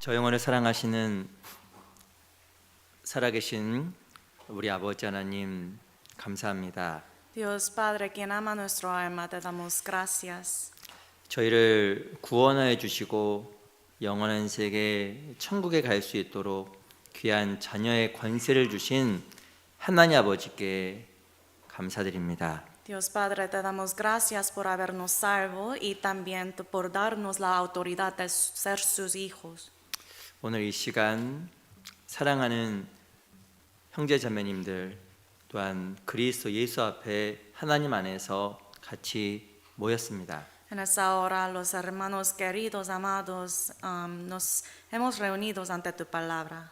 저 영혼을 사랑하시는 살아계신 우리 아버지 하나님 감사합니다. Dios Padre, quien ama nuestro alma, te damos gracias. 저희를 구원하여 주시고 영원한 세계 천국에 갈 수 있도록 귀한 자녀의 권세를 주신 하나님 아버지께 감사드립니다. Dios Padre, te damos gracias por habernos salvo y también por darnos la autoridad de ser sus hijos. 오늘 이 시간 사랑하는 형제 자매님들 또한 그리스도 예수 앞에 하나님 안에서 같이 모였습니다. En esta hora, los hermanos queridos, amados, nos hemos reunido ante tu palabra.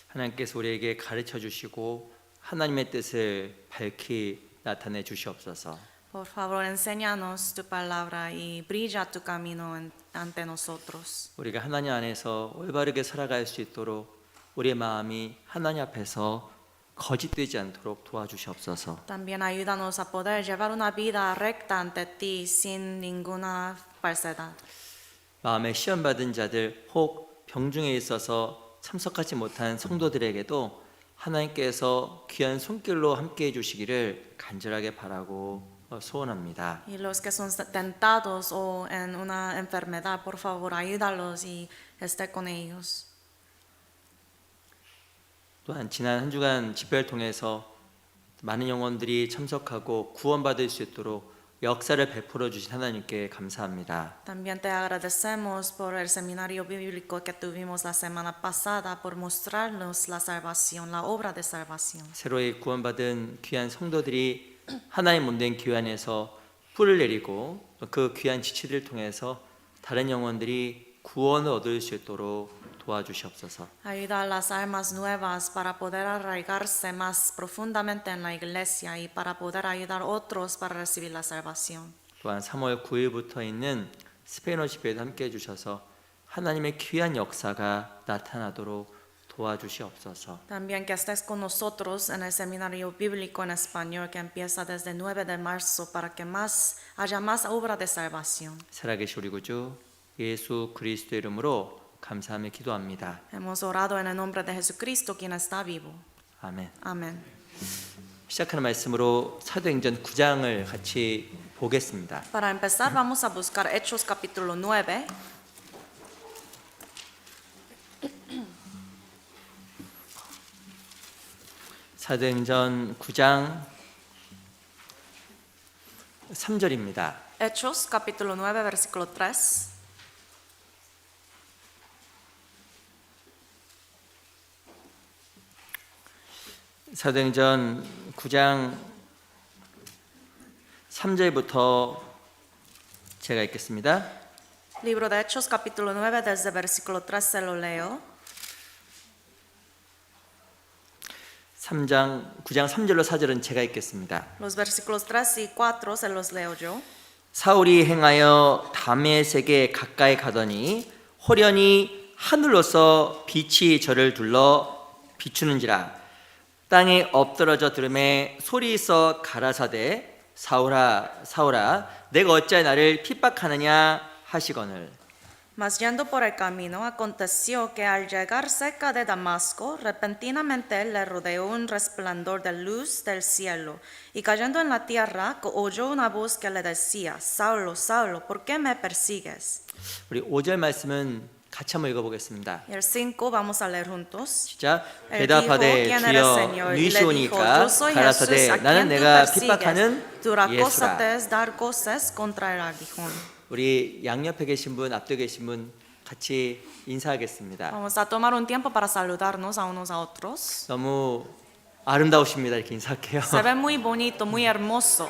하나님께서 우리에게 가르쳐 주시고 하나님의 뜻을 밝히 나타내 주시옵소서. Por favor, enséñanos tu palabra y brilla tu camino ante nosotros. 우리가 하나님 안에서 올바르게 살아갈 수 있도록 우리의 마음이 하나님 앞에서 거짓되지 않도록 도와주시옵소서. También ayúdanos a poder llevar una vida recta ante ti sin ninguna falsedad. 마음에 시험 받은 자들 혹 병중에 있어서 참석하지 못한 성도들에게도 하나님께서 귀한 손길로 함께해 주시기를 간절하게 바라고 소원합니다. Y los que son tentados o en una enfermedad, por favor, ayúdalos y esté con ellos. 또한 지난 한 주간 집회를 통해서 많은 영혼들이 참석하고 구원받을 수 있도록 역사를 베풀어 주신 하나님께 감사합니다. También te agradecemos por el seminario bíblico que tuvimos la semana pasada, por mostrarnos la salvación, la obra de salvación. 새로이 구원받은 귀한 성도들이 하나님 몸된 교회 안에서 뿔을 내리고 그 귀한 지체들을 통해서 다른 영혼들이 구원을 얻을 수 있도록 도와주시옵소서. Ayuda a las almas nuevas para poder arraigarse más profundamente en la iglesia y para poder ayudar a otros para recibir la salvación. 또한 3월 9일부터 있는 스페인어 집회에도 함께해 주셔서 하나님의 귀한 역사가 나타나도록 도와주시옵소서. También que estés con nosotros en el seminario bíblico en español que empieza desde 9 de marzo para que haya más obra de salvación. 살아계신 우리 구주 예수 그리스도 이름으로 감사하며 기도합니다. Hemos orado en el nombre de Jesucristo, quien está vivo. 아멘. Amén. 시작하는 말씀으로 사도행전 9장을 같이 보겠습니다. Para empezar, vamos a buscar Hechos capítulo 9. 사도행전 9장 3절입니다. Hechos capítulo 9, versículo 3. 사도행전 9장 3절부터 제가 읽겠습니다. Libro de Hechos capítulo 9, desde versículo 3 se lo leo. 9장 3절로 4절은 제가 읽겠습니다. Los versículos 3 y 4 se los leo yo. 사울이 행하여 다메섹에 가까이 가더니 호련히 하늘로서 빛이 저를 둘러 비추는지라 땅에 엎드러져 들음에 소리 있어 가라사대 사울아 사울아 내가 어찌 나를 핍박하느냐 하시거늘. Mas yendo por el camino, aconteció que al llegar cerca de Damasco, repentinamente le rodeó un resplandor de luz del cielo, y cayendo en la tierra, oyó una voz que le decía, Saulo, Saulo, ¿por qué me persigues? 우리 5절 말씀은 같이 한번 읽어보겠습니다. Y el 5 vamos a leer juntos. 시작. Él 대답하되 dijo, ¿quién eres, 주여 Señor? Y le dijo, 누이시오니까 yo soy Jesús, 가라사대 a 나는 quien tú 내가 persigues. 핍박하는 Dura cosa 예수라. te es dar cosas contra el aguijón. 우리 양옆에 계신 분, 앞에 계신 분 같이 인사하겠습니다. Vamos a tomar un tiempo para saludarnos a unos a otros. 너무 아름다우십니다. 이렇게 인사할게요. Se ve muy bonito, muy hermoso.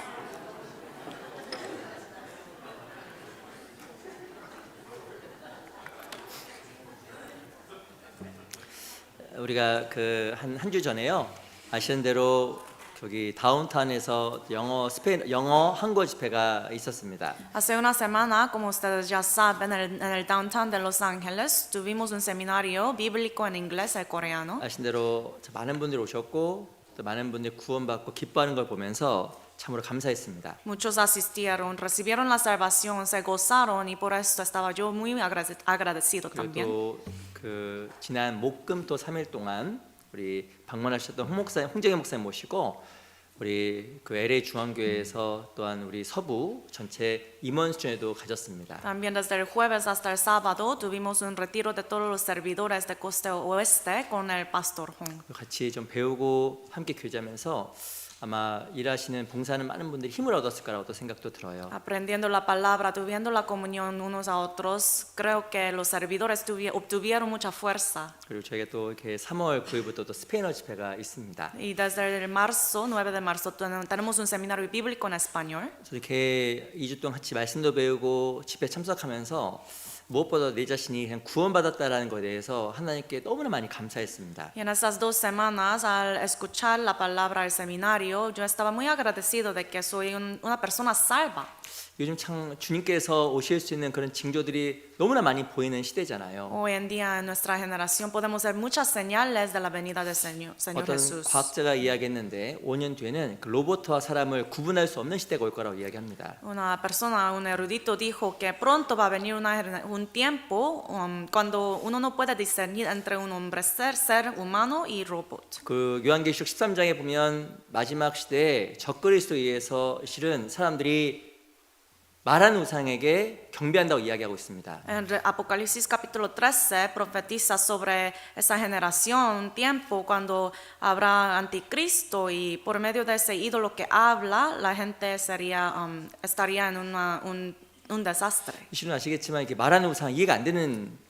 우리가 그 한 주 전에요. 아시는 대로 저기 다운타운에서 영어 한국 집회가 있었습니다. Hace una semana, como ustedes ya saben, en el downtown de Los Ángeles tuvimos un seminario bíblico en inglés y coreano. 아시는 대로 많은 분들이 오셨고 또 많은 분들이 구원받고 기뻐하는 걸 보면서 참으로 감사했습니다. Muchos asistieron, recibieron la salvación, se gozaron y por esto estaba yo muy agradecido 그리고 también. 또 그 지난 목금 또 3일 동안 우리 방문하셨던 홍정희 목사님 모시고 우리 그 LA 중앙교회에서 또한 우리 서부 전체 임원 수련회도 가졌습니다. También desde el jueves hasta el sábado tuvimos un retiro de todos los servidores de Costa Oeste con el pastor Hong. 같이 좀 배우고 함께 교제하면서 아마 일하시는 봉사하는 많은 분들이 힘을 얻었을 거라고 또 생각도 들어요. Aprendiendo la palabra, tuviendo la comunión unos a otros, creo que los servidores obtuvieron mucha fuerza. 그리고 저희가 또 이렇게 3월 9일부터 또 스페인어 집회가 있습니다. Y desde el marzo, 9 de marzo, tenemos un seminario bíblico en español. 그래서 이렇게 2주 동안 같이 말씀도 배우고 집회 참석하면서 무엇보다 내 자신이 그냥 구원받았다라는 것에 대해서 하나님께 너무나 많이 감사했습니다. Y en esas 2 semanas, al escuchar la palabra del seminario, yo estaba muy agradecido de que soy una persona salva. 요즘 참 주님께서 오실 수 있는 그런 징조들이 너무나 많이 보이는 시대잖아요. Hoy en día en nuestra generación podemos ver muchas señales de la venida del Señor 어떤 Jesús. 과학자가 이야기했는데 5년 뒤에는 그 로봇과 사람을 구분할 수 없는 시대가 올 거라고 이야기합니다. Una persona, un erudito dijo que pronto va a venir un tiempo cuando uno no puede discernir entre un hombre ser humano y robot. 그 요한계시록 13장에 보면 마지막 시대에 적그리스도에 의해서 실은 사람들이 말한 우상에게 경배한다고 이야기하고 있습니다. En Apocalipsis capítulo 13 profetiza sobre esa generación, un tiempo cuando habrá anticristo y por medio de ese ídolo que habla, la gente estaría en un desastre. 실은 아시겠지만 이게 말하는 우상 이해가 안 되는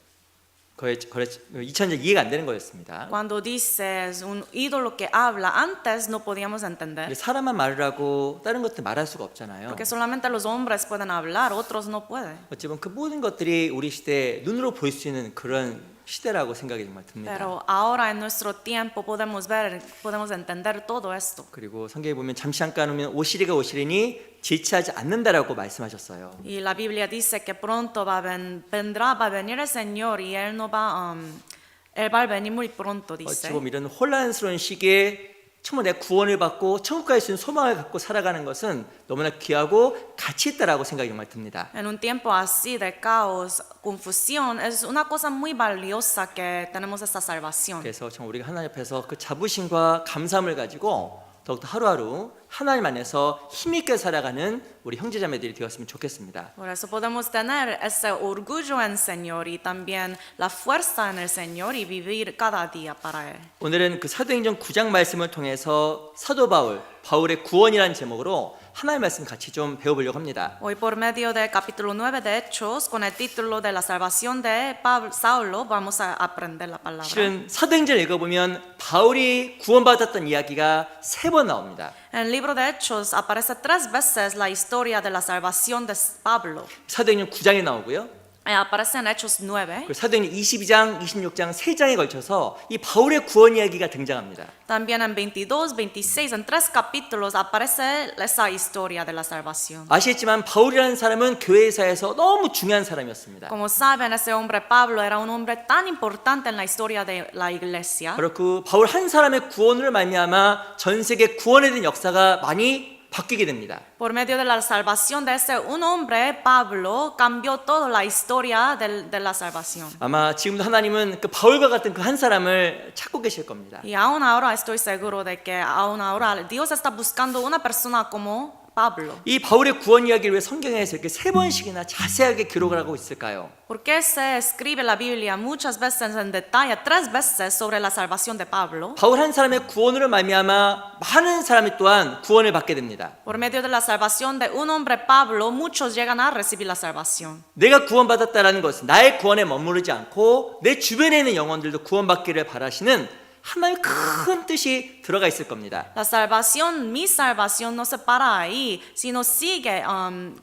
거에 2000년 이해가 안 되는 거였습니다. Cuando dices un ídolo que habla, antes no podíamos entender. 사람만 말을 하고 다른 것들 말할 수가 없잖아요. Porque solamente los hombres pueden hablar, otros no pueden. 어찌 보면 그 모든 것들이 우리 시대에 눈으로 볼 수 있는 그런 시대라고 생각이 정말 듭니다. Pero ahora en nuestro tiempo podemos ver, podemos entender todo esto. 그리고 성경에 보면 잠시 잠깐 오면 오시리가 오시리니 지체하지 않는다라고 말씀하셨어요. Y la Biblia dice que pronto va a venir el Señor y Él va a venir muy pronto, 어찌 dice. 보면 이런 혼란스러운 시기에 정말 내가 구원을 받고 천국 갈 수 있는 소망을 갖고 살아가는 것은 너무나 귀하고 가치 있다라고 생각이 정말 듭니다. En un tiempo así de caos, confusión, es una cosa muy valiosa que tenemos esta salvación. 그래서 정말 우리가 하나님 앞에서 그 자부심과 감사함을 가지고 더욱더 하루하루 하나님 안에서 힘있게 살아가는 우리 형제자매들이 되었으면 좋겠습니다. Por eso podemos tener ese orgullo en el Señor y también la fuerza en el Señor y vivir cada día para Él. 오늘은 그 사도행전 9장 말씀을 통해서 사도 바울의 구원이라는 제목으로 하나님의 말씀 같이 좀 배워보려고 합니다. Hoy por medio del capítulo 9 de Hechos, con el título de la salvación de Saulo, vamos a aprender la palabra. 실은 사도행전을 읽어보면 바울이 구원받았던 이야기가 3번 나옵니다. En el libro de Hechos aparece 3 veces la historia de la salvación de Pablo. 사도행전 9장에 나오고요. Aparece en Hechos 9. 그리고 사도행전 22장, 26장 3장에 걸쳐서 이 바울의 구원 이야기가 등장합니다. También en 22, 26, en 3 capítulos aparece esa historia de la salvación. 아시겠지만 바울이라는 사람은 교회사에서 너무 중요한 사람이었습니다. Como saben, ese hombre Pablo era un hombre tan importante en la historia de la iglesia. 바로 그 바울 한 사람의 구원을 말미암아 전 세계 구원에 대한 역사가 많이 바뀌게 됩니다. Por medio de la salvación de ese un hombre, Pablo, cambió toda la historia de la salvación. 아마 지금도 하나님은 그 바울과 같은 그 한 사람을 찾고 계실 겁니다. Y aún ahora estoy seguro de que aún ahora Dios está buscando una persona como Pablo. 이 바울의 구원 이야기를 왜 성경에서 이렇게 3번씩이나 자세하게 기록을 하고 있을까요? ¿Por qué se escribe la Biblia muchas veces en detalle, 3 veces sobre la salvación de Pablo? 바울 한 사람의 구원으로 말미암아 많은 사람이 또한 구원을 받게 됩니다. Por medio de la salvación de un hombre Pablo, muchos llegan a recibir la salvación. 내가 구원받았다라는 것은 나의 구원에 머무르지 않고 내 주변에 있는 영혼들도 구원받기를 바라시는 하나님의 큰 뜻이 들어가 있을 겁니다. La salvación, mi salvación no se para ahí, sino sigue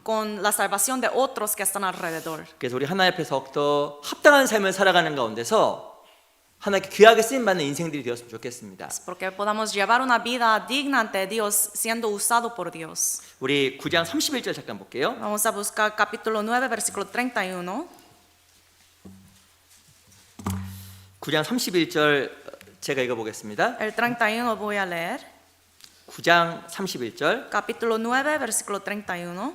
con la salvación de otros que están alrededor. 그래서 우리 하나님 앞에서 더 합당한 삶을 살아가는 가운데서 하나님께 귀하게 쓰임받는 인생들이 되었으면 좋겠습니다. Porque podamos llevar una vida digna ante Dios, siendo usado por Dios. 우리 9장 31절 잠깐 볼게요. Vamos a buscar capítulo 9, versículo 31. 9장 31절 제가 읽어보겠습니다. El 31 voy a leer. 9장 31절. Capítulo 9, versículo 31.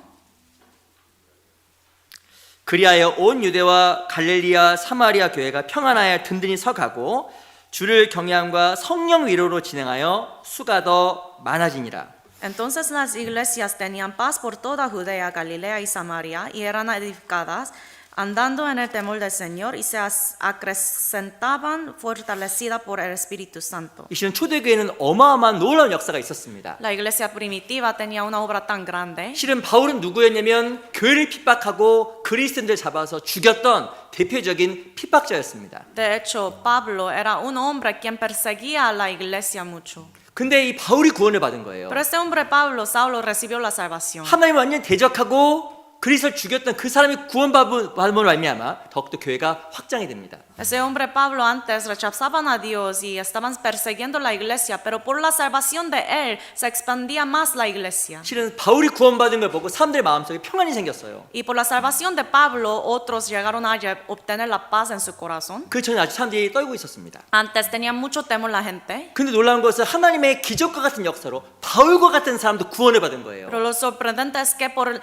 그리하여 온 유대와 갈릴리아 사마리아 교회가 평안하여 든든히 서가고 주를 경외함과 성령 위로로 진행하여 수가 더 많아지니라. Entonces las iglesias tenían paz por toda Judea, Galilea y Samaria y eran edificadas andando en el temor del Señor y se acrecentaban fortalecidas por el Espíritu Santo. 이 시는 초대교회는 어마어마한 놀라운 역사가 있었습니다. La iglesia primitiva tenía una obra tan grande. 실은 바울은 누구였냐면 교회를 핍박하고 그리스도인들 잡아서 죽였던 대표적인 핍박자였습니다. De hecho, Pablo era un hombre quien perseguía a la iglesia mucho. 근데 이 바울이 구원을 받은 거예요. Pero este hombre Pablo, Saulo, recibió la salvación. 하나님을 완전히 대적하고 그리스도를 죽였던 그 사람이 구원받음으로 말미암아 더욱더 교회가 확장이 됩니다. Ese hombre Pablo antes rechazaban a Dios y estaban persiguiendo la iglesia, pero por la salvación de él se expandía más la iglesia. 실은 바울이 구원받은 걸 보고 사람들의 마음속에 평안이 생겼어요. Y por la salvación de Pablo, otros llegaron a obtener la paz en su corazón. 그 전에 아직 사람들이 떨고 있었습니다. Antes tenían mucho temor la gente. 근데 놀라운 것은 하나님의 기적과 같은 역사로 바울과 같은 사람도 구원을 받은 거예요. Pero lo sorprendente es que por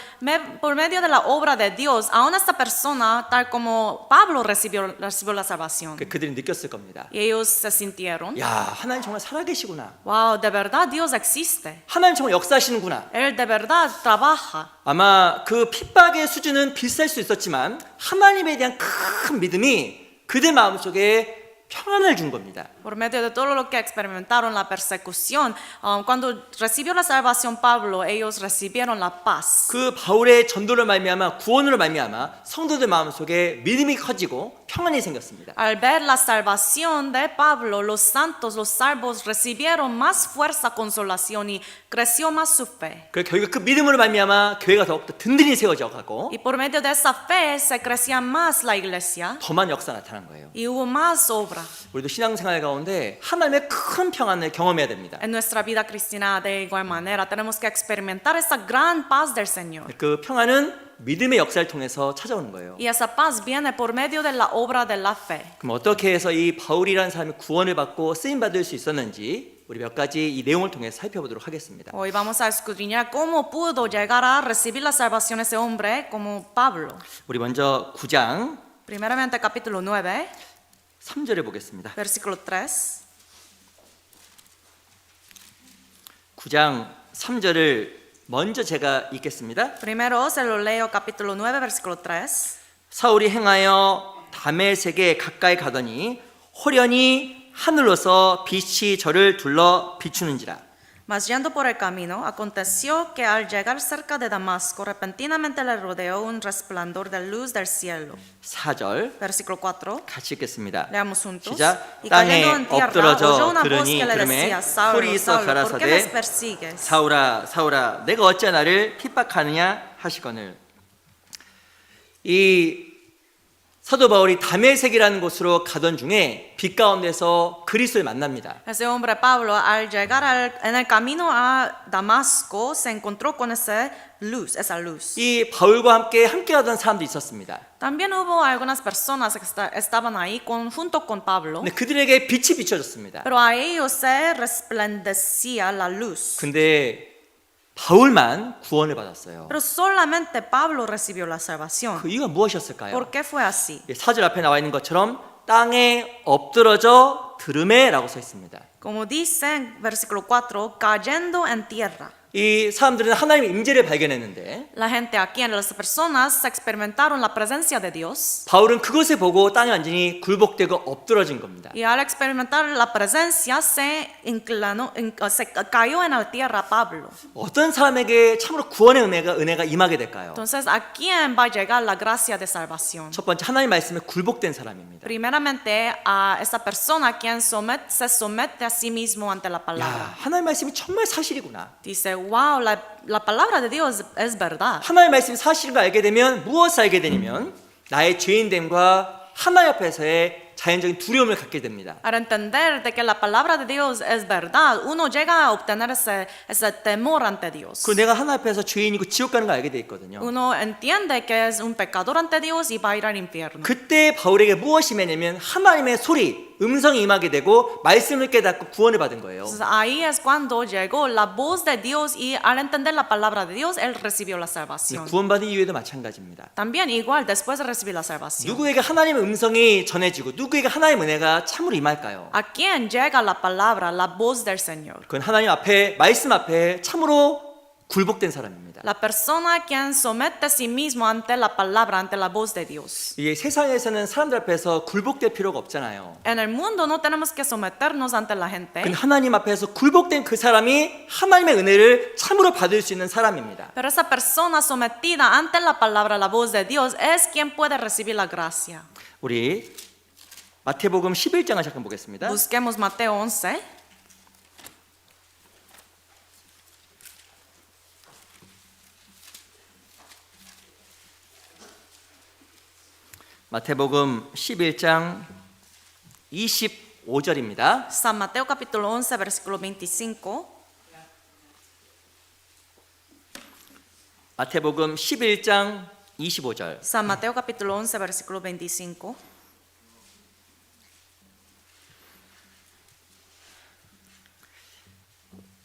medio de la obra de Dios, aún esta persona, tal como Pablo recibió la salvación. 그들이 느꼈을 겁니다. Y ellos se sintieron, 야, 하나님 정말 살아계시구나. wow, de verdad Dios existe. 하나님 정말 역사하시는구나. Él de verdad trabaja. 아마 그 핍박의 수준은 비쌀 수 있었지만 하나님에 대한 큰 믿음이 그들 마음속에 평안을 준 겁니다. Por medio de todo lo que experimentaron la persecución, cuando recibió la salvación Pablo, ellos recibieron la paz. 그 바울의 전도를 말미암아 구원으로 말미암아 성도들 마음속에 믿음이 커지고 평안이 생겼습니다. Al ver la salvación de Pablo, los santos, los salvos recibieron más fuerza, consolación y creció más su fe. 그래서 결국 그 믿음으로 말미암아 교회가 더욱더 든든히 세워져 가고 Y por medio de esa fe se crecía más la iglesia 더만 역사가 나타난 거예요. y hubo más obra. 우리도 신앙생활 가운데 하나님의 큰 평안을 경험해야 됩니다. En nuestra vida cristiana de igual manera tenemos que experimentar esa gran paz del Señor. 그 평안은 믿음의 역사를 통해서 찾아오는 거예요. Y esa paz viene por medio de la obra de la fe. 그럼 어떻게 해서 이 바울이라는 사람이 구원을 받고 쓰임 받을 수 있었는지 우리 몇 가지 이 내용을 통해서 살펴보도록 하겠습니다. Hoy vamos a escudriñar cómo pudo llegar a recibir la salvación ese hombre como Pablo. 우리 먼저 9장 Primeramente capítulo 9, 3절을 보겠습니다. versículo 3. 9장 3절을 먼저 제가 읽겠습니다. Primero se lo leo capítulo 9, versículo 3. 사울이 행하여 다메섹에 가까이 가더니 호련히 하늘로서 빛이 저를 둘러 비추는지라. Mas yendo por el camino, aconteció que al llegar cerca de Damasco, repentinamente le rodeó un resplandor de luz del cielo. 4절 Versículo 4. 같이 읽겠습니다. Leamos juntos. 시작. Y 땅에 cayendo en tierra, 엎드러져 oyó una voz 들으니 que le 그러매 decía, Saulo, 소리 있어 Saulo, ¿por qué me 가라사대 persigues? 사울아 사울아 내가 어찌 나를 핍박하느냐 하시거늘. 이 사도 바울이 다메섹이라는 곳으로 가던 중에 빛 가운데서 그리스도를 만납니다. Ese hombre Pablo, al llegar en el camino a Damasco, se encontró con esa luz. 이 바울과 함께 하던 사람도 있었습니다. También hubo algunas personas que estaban ahí junto con Pablo, 근데 그들에게 빛이 비춰졌습니다. pero a ellos se resplandecía la luz. 근데 바울만 구원을 받았어요. Pero solamente Pablo recibió la salvación. 그 이유가 무엇이었을까요? ¿Por qué fue así? 4절 앞에 나와 있는 것처럼 땅에 엎드러져 들음에라고 써 있습니다. Como dice en versículo 4, cayendo en tierra. 이 사람들은 하나님의 임재를 발견했는데 La gente aquí, las personas, experimentaron la presencia de Dios. 바울은 그것을 보고 땅에 완전히 굴복되고 엎드러진 겁니다. Y al experimentar la presencia, se cayó en la tierra Pablo. 어떤 사람에게 참으로 구원의 은혜가 임하게 될까요? Entonces, ¿a quién va a llegar la gracia de salvación? 첫 번째 하나님 말씀에 굴복된 사람입니다. Primeramente, a esa persona quien se somete a sí mismo ante la palabra. 야, 하나님 말씀이 정말 사실이구나. Dice, wow, la palabra de Dios es verdad. 하나님 말씀이 사실인 걸 알게 되면 무엇을 알게 되냐면 나의 죄인됨과 하나님 앞에서의 자연적인 두려움을 갖게 됩니다. Al entender de que la palabra de Dios es verdad, uno llega a obtener ese temor ante Dios. 그 내가 하나님 앞에서 죄인이고 지옥 가는 걸 알게 돼 있거든요. Uno entiende que es un pecador ante Dios y va a ir al infierno. 그때 바울에게 무엇이 임했냐면 하나님의 소리, 음성이 임하게 되고 말씀을 깨닫고 구원을 받은 거예요. Entonces ahí es cuando llegó la voz de Dios y al entender la palabra de Dios, él recibió la salvación. 구원받은 이후에도 마찬가지입니다. También igual después de recibir la salvación. 누구에게 하나님의 음성이 전해지고 누구에게 하나님의 은혜가 참으로 임할까요? ¿A quién llega la palabra, la voz del Señor? 그건 하나님 앞에 말씀 앞에 참으로 굴복된 사람입니다. La persona quien somete a sí mismo ante la palabra, ante la voz de Dios. 이게 세상에서는 사람들 앞에서 굴복될 필요가 없잖아요. En el mundo no tenemos que someternos ante la gente, 근데 하나님 앞에서 굴복된 그 사람이 하나님의 은혜를 참으로 받을 수 있는 사람입니다. pero esa persona sometida ante la palabra, la voz de Dios, es quien puede recibir la gracia. 우리 마태복음 11장을 잠깐 보겠습니다. Busquemos Mateo 11. 마태복음 11장 25절입니다. San Mateo capítulo 11, versículo 25. 마태복음 11장 25절. San Mateo capítulo 11, versículo 25.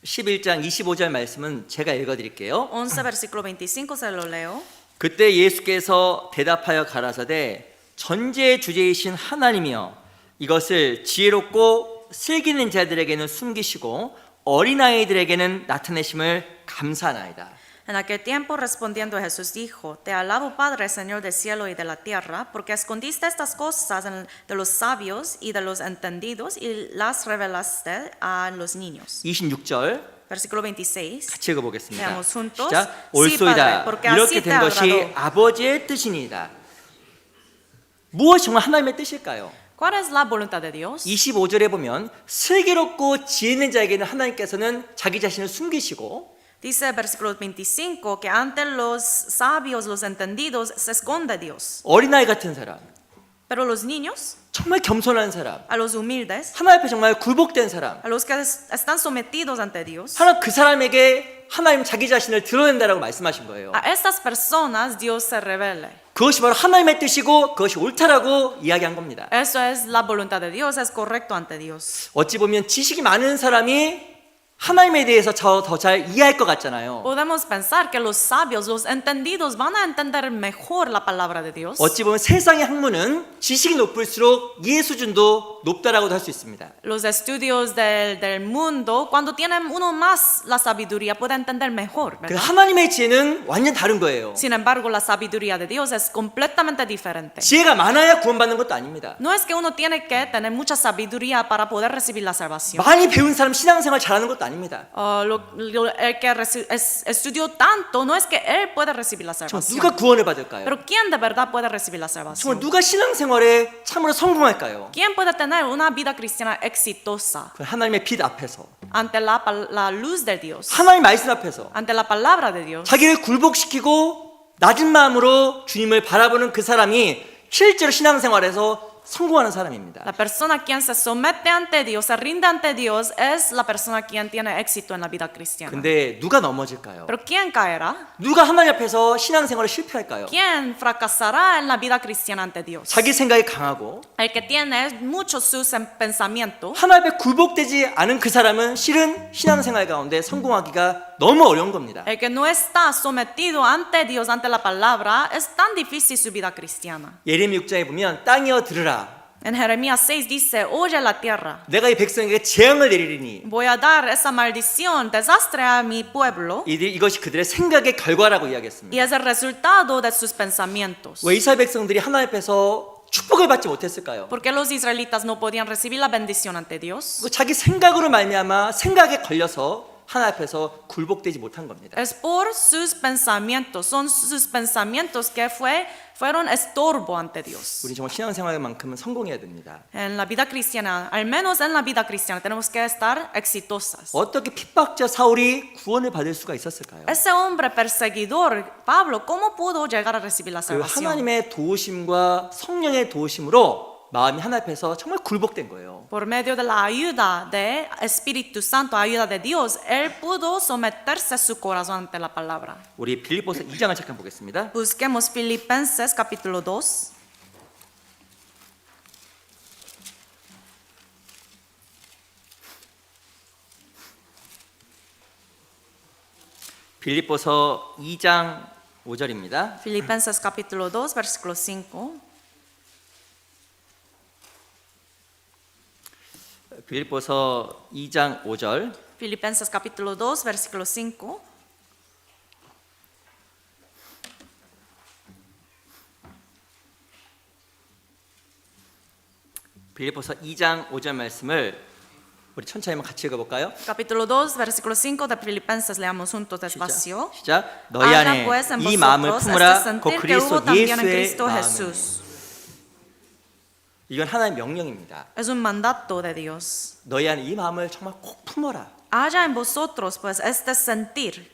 (11장 25절) 말씀은 제가 읽어드릴게요. 11, versículo 25 se lo leo. 그때 예수께서 대답하여 가라사대 전지의 주제이신 하나님이여 이것을 지혜롭고 슬기는 자들에게는 숨기시고 어린아이들에게는 나타내심을 감사하나이다. En aquel tiempo respondiendo Jesús dijo, Te alabo Padre, Señor del cielo y de la tierra, porque escondiste estas cosas de los sabios y de los entendidos y las revelaste a los niños. 26절 Versículo 26. 같이 읽어보겠습니다. Veamos juntos. 시작. Sí, 옳소이다. Padre, porque 이렇게 así te 된 것이 agradó. 아버지의 뜻이니이다. 무엇이 정말 하나님의 뜻일까요? ¿Cuál es la voluntad de Dios? 25절에 보면 슬기롭고 지혜 있는 자에게는 하나님께서는 자기 자신을 숨기시고 Dice versículo 25 que ante los sabios, los entendidos, se esconde Dios. 어린아이 같은 사람, Pero los niños, 정말 겸손한 사람, a los humildes, 하나님 앞에 정말 굴복된 사람, a los que están sometidos ante Dios, 하나님 그 사람에게 하나님 자기 자신을 드러낸다라고 말씀하신 거예요. a estas personas Dios se revela. 그것이 바로 하나님의 뜻이고 그것이 옳다라고 이야기한 겁니다. Eso es la voluntad de Dios, es correcto ante Dios. 어찌 보면 지식이 많은 사람이 하나님에 대해서 더 잘 이해할 것 같잖아요. Podemos pensar que los sabios, los entendidos van a entender mejor la palabra de Dios. 어찌 보면 세상의 학문은 지식이 높을수록 이해 수준도 높다라고도 할 수 있습니다. Los estudios del mundo, cuando tienen uno más la sabiduría, puede entender mejor, 그 ¿verdad? 하나님의 지혜는 완전 다른 거예요. Sin embargo, la sabiduría de Dios es completamente diferente. 지혜가 많아야 구원받는 것도 아닙니다. No es que uno tiene que tener mucha sabiduría para poder recibir la salvación. 많이 배운 사람 신앙생활 잘하는 것도 아닙니다. El que estudió tanto no es que él puede recibir la 정말 salvación. 누가 구원을 받을까요? Pero ¿quién de verdad puede recibir la 정말 salvación? 누가 신앙생활에 참으로 성공할까요? ¿Quién puede tener una vida cristiana exitosa 그 하나님의 빛 앞에서, ante la luz de Dios, 하나님 말씀 앞에서 ante la palabra de Dios? 자기를 굴복시키고 낮은 마음으로 주님을 바라보는 그 사람이 실제로 신앙생활에서 성공하는 사람입니다. La persona quien se somete ante Dios, se rinde ante Dios, es la persona quien tiene éxito en la vida cristiana. 근데 누가 넘어질까요? Pero ¿quién caerá? 누가 하나님 앞에서 신앙생활을 실패할까요? ¿Quién fracasará en la vida cristiana ante Dios? 자기 생각이 강하고 El que tiene muchos sus pensamientos. 하나님 앞에 굴복되지 않은 그 사람은 실은 신앙생활 가운데 성공하기가 너무 어려운 겁니다. El que no está sometido ante Dios, ante la palabra, es tan difícil su vida cristiana. 예레미 6장에 보면 땅이여 들으라. En Jeremías 6 dice, oye la tierra, 내가 이 백성에게 재앙을 내리리니 voy a dar esa maldición, desastre a mi pueblo, 이것이 그들의 생각의 결과라고 이야기했습니다. y es el resultado de sus pensamientos. 왜 이스라엘 백성들이 하나님 앞에서 축복을 받지 못했을까요? ¿Por qué los israelitas no podían recibir la bendición ante Dios? 자기 생각으로 말미암아 생각에 걸려서 하나님 앞에서 굴복되지 못한 겁니다. Es por sus pensamientos, son sus pensamientos que fueron estorbo ante Dios. 우리 정말 신앙생활만큼은 성공해야 됩니다. En la vida cristiana, al menos en la vida cristiana, tenemos que estar exitosas. 어떻게 핍박자 사울이 구원을 받을 수가 있었을까요? Ese hombre perseguidor, Pablo, ¿cómo pudo llegar a recibir la 그 salvación? 하나님의 도우심과 성령의 도우심으로 마음이 하나님 앞에서 정말 굴복된 거예요. Por medio de la ayuda de Espíritu Santo, ayuda de Dios, él pudo someterse su corazón ante la palabra. 우리 빌립보서 2장을 잠깐 보겠습니다. Busquemos Filipenses capítulo 2. 빌립보서 2장 5절입니다. Filipenses capítulo 2, versículo 5. 빌립보서 2장 5절. Filipenses capítulo 2, versículo 5. 빌립보서 2장 5절 말씀을 우리 천천히 한번 같이 읽어볼까요? Capítulo 2, versículo 5 de Filipenses, leamos juntos despacio. 시작. 너희 Haya 안에 pues en 이 마음을 vosotros 품으라. este 그 sentir que hubo 그리스도 también en 예수의 Cristo 마음이니. Jesús. 이건 하나님의 명령입니다. Es un mandato de Dios. 너희 안에 이 마음을 정말 꼭 품어라. Haya en vosotros pues este sentir.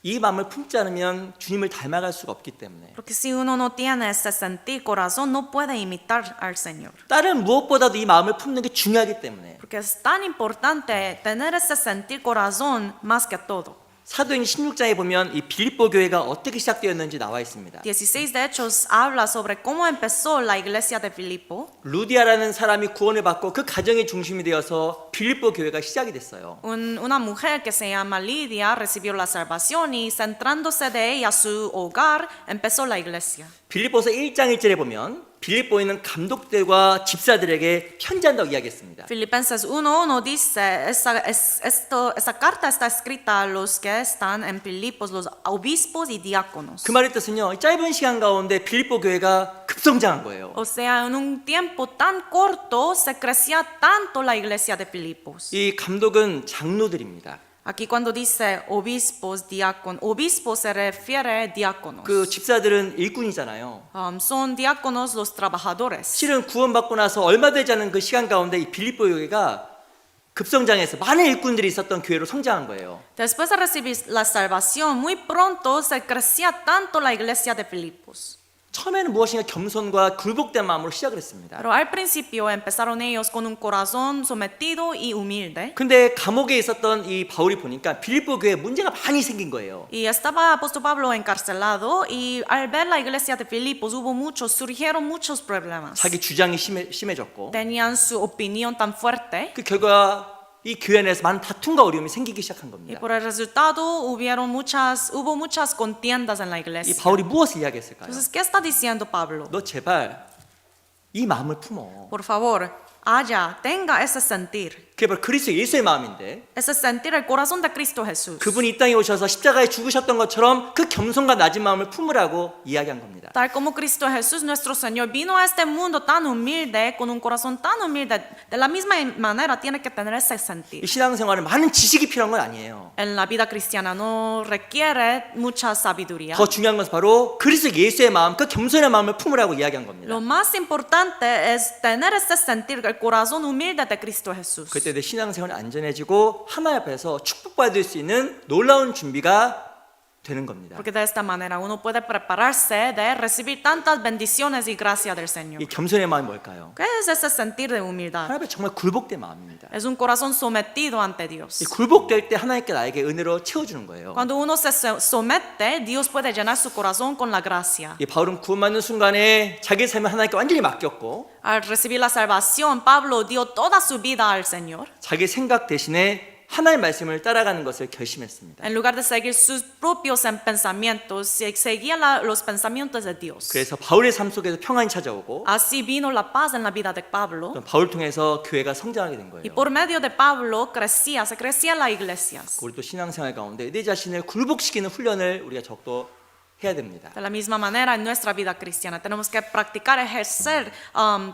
이 마음을 품지 않으면 주님을 닮아갈 수가 없기 때문에. Porque si uno no tiene ese sentir corazón, no puede imitar al Señor. 다른 무엇보다도 이 마음을 품는 게 중요하기 때문에. Porque es tan importante tener ese sentir corazón más que todo. 사도행 16장에 보면 이 빌립보 교회가 어떻게 시작되었는지 나와 있습니다. 16 de Hechos habla sobre cómo empezó la iglesia de Filipo. 루디아라는 사람이 구원을 받고 그 가정의 중심이 되어서 빌립보 교회가 시작이 됐어요. Una mujer que se llama Lidia recibió la salvación y centrándose de ella su hogar, empezó la iglesia. 빌립보서 1장 1절에 보면 빌립보에는 감독들과 집사들에게 편지한다고 이야기했습니다. Filipenses 1:1 dice, esa carta está escrita a los que están en Filipos, los obispos y diáconos. 그 말의 뜻은요, 이 짧은 시간 가운데 빌립보 교회가 급성장한 거예요. O sea, en un tiempo tan corto se crecía tanto la iglesia de Filipos. 이 감독은 장로들입니다. Aquí cuando dice obispos, diáconos, obispos se refiere a diáconos. 그 집사들은 일꾼이잖아요. Son diáconos los trabajadores. 실은 구원받고 나서 얼마 되지 않은 그 시간 가운데 이 빌립보 교회가 급성장해서 많은 일꾼들이 있었던 교회로 성장한 거예요. Después de recibir la salvación, muy pronto se crecía tanto la iglesia de Filipos. 처음에는 무엇인가 겸손과 굴복된 마음으로 시작을 했습니다. Pero al principio empezaron ellos con un corazón sometido y humilde. 근데 감옥에 있었던 이 바울이 보니까 빌립보 교회에 문제가 많이 생긴 거예요. Y estaba apóstol Pablo encarcelado y al ver la iglesia de Filipos surgieron muchos problemas. 자기 주장이 심해졌고 Tenían su opinión tan fuerte 그 결과 이 교회 안에서 많은 다툼과 어려움이 생기기 시작한 y 겁니다. por el resultado hubo muchas contiendas en la 이 iglesia. 바울이 무엇을 이야기했을까요? Entonces, ¿qué está diciendo Pablo? 너 제발 이 마음을 품어. Por favor, tenga ese sentir. 그게 바로 그리스도 예수의 마음인데 Ese sentir el corazón de Cristo Jesús. 그분이 이 땅에 오셔서 십자가에 죽으셨던 것처럼 그 겸손과 낮은 마음을 품으라고 이야기한 겁니다. Tal como Cristo Jesús, nuestro Señor, vino a este mundo tan humilde, con un corazón tan humilde, de la misma manera tiene que tener ese sentir. 이 신앙생활은 많은 지식이 필요한 건 아니에요. En la vida cristiana no requiere mucha sabiduría. 더 중요한 것은 바로 그리스도 예수의 마음, 그 겸손의 마음을 품으라고 이야기한 겁니다. Lo más importante es tener ese sentir, el corazón humilde de Cristo Jesús. 그때 내 신앙생활이 안전해지고 하나님 앞에서 축복받을 수 있는 놀라운 준비가 되는 겁니다. Porque de esta manera uno puede prepararse de recibir tantas bendiciones y gracias del Señor. 이 겸손의 마음이 뭘까요? ¿Qué es ese sentir de humildad? 하나님 앞에 정말 굴복된 마음입니다. Es un corazón sometido ante Dios. 이 굴복될 때 하나님께 나에게 은혜로 채워주는 거예요. Cuando uno se somete, Dios puede llenar su corazón con la gracia. 이 바울은 구원받는 순간에 자기 삶을 하나님께 완전히 맡겼고 Al recibir la salvación, Pablo dio toda su vida al Señor. 자기 생각 대신에 하나님의 말씀을 따라가는 것을 결심했습니다. En lugar de seguir sus propios pensamientos, seguía los pensamientos de Dios. 그래서 바울의 삶 속에서 평안이 찾아오고 Así vino la paz en la vida de Pablo. 바울 통해서 교회가 성장하게 된 Y 거예요. por medio de Pablo se crecían las iglesias. 우리 또 신앙생활 가운데 내 자신을 굴복시키는 훈련을 우리가 적도 해야 됩니다. De la misma manera en nuestra vida cristiana tenemos que practicar,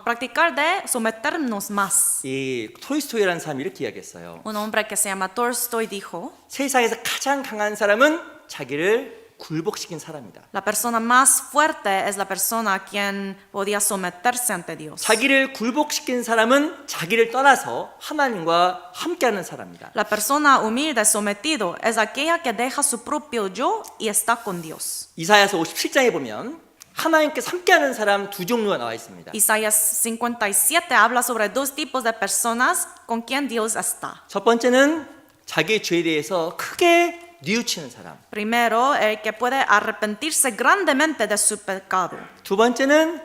practicar de someternos más. 이 톨스토이라는 사람이 이렇게 이야기했어요. Un hombre que se llama Tolstoy dijo, 세상에서 가장 강한 사람은 자기를 굴복시킨 사람이다. la persona más fuerte es la persona a quien podía someterse ante Dios. 자기를 굴복시킨 사람은 자기를 떠나서 하나님과 함께하는 사람이다. La persona humilde, sometido, es aquella que deja su propio yo y está con Dios. 이사야서 57장에 보면 하나님께서 함께하는 사람 두 종류가 나와 있습니다. Isaías 57 habla sobre dos tipos de personas con quien Dios está. 첫 번째는 자기의 죄에 대해서 크게 뉘우치는 사람. Primero, el que puede arrepentirse grandemente de su pecado. 두 번째는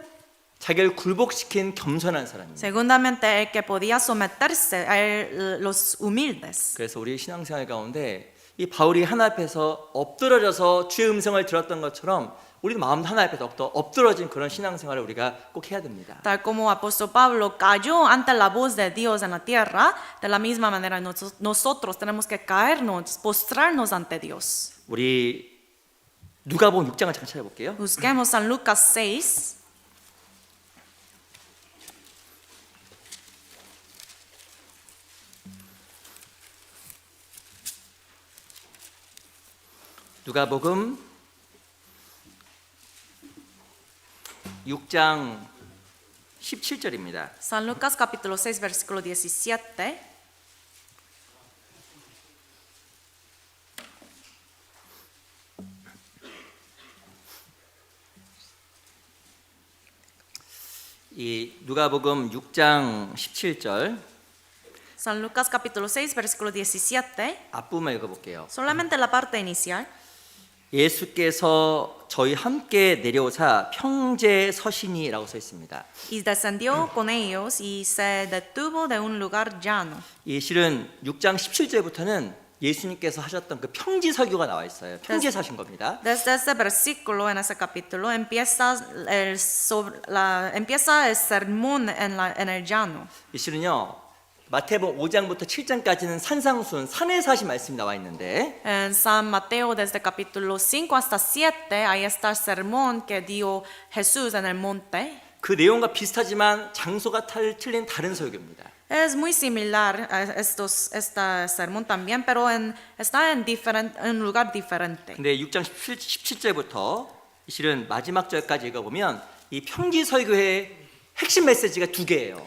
자기를 굴복시킨 겸손한 사람입니다. Segundamente, el que podía someterse a los humildes. 그래서 우리 신앙생활 가운데 이 바울이 하나님 앞에서 엎드러져서 주의 음성을 들었던 것처럼 우리도 마음도 하나님 앞에 더욱더 엎드러진 그런 신앙생활을 우리가 꼭 해야 됩니다. Tal como apóstol Pablo cayó ante la voz de Dios en la tierra, de la misma manera nosotros tenemos que caernos, postrarnos ante Dios. 우리 누가복음 6장을 잠깐 찾아볼게요. Busquemos San Lucas 6. 누가복음 6장 17절입니다. San Lucas capítulo 6 versículo 17. 이 누가복음 6장 17절 San Lucas capítulo 6 versículo 17. 앞부분만 읽어볼게요. Solamente la parte inicial. 예수께서 저희 함께 내려오사 평제 서시니라고 써 있습니다. Y descendió con ellos y se detuvo de un lugar llano. 이 실은 6장 17절부터는 예수님께서 하셨던 그 평지 설교가 나와 있어요. 평지에 사신 겁니다. Desde ese versículo, en ese capítulo, empieza el sermón en el llano. 이 실은요 마태복음 5장부터 7장까지는 산상순 산에 사신 말씀이 나와 있는데 En San Mateo, desde capítulo 5 hasta 7, ahí está el sermón que dio Jesús en el monte. 그 내용과 비슷하지만 장소가 틀린 다른 설교입니다. Es muy similar a este sermón también, pero está en un lugar diferente. 근데 6장 17절부터 실은 마지막 절까지 읽어보면 이 평지 설교의 핵심 메시지가 두 개예요.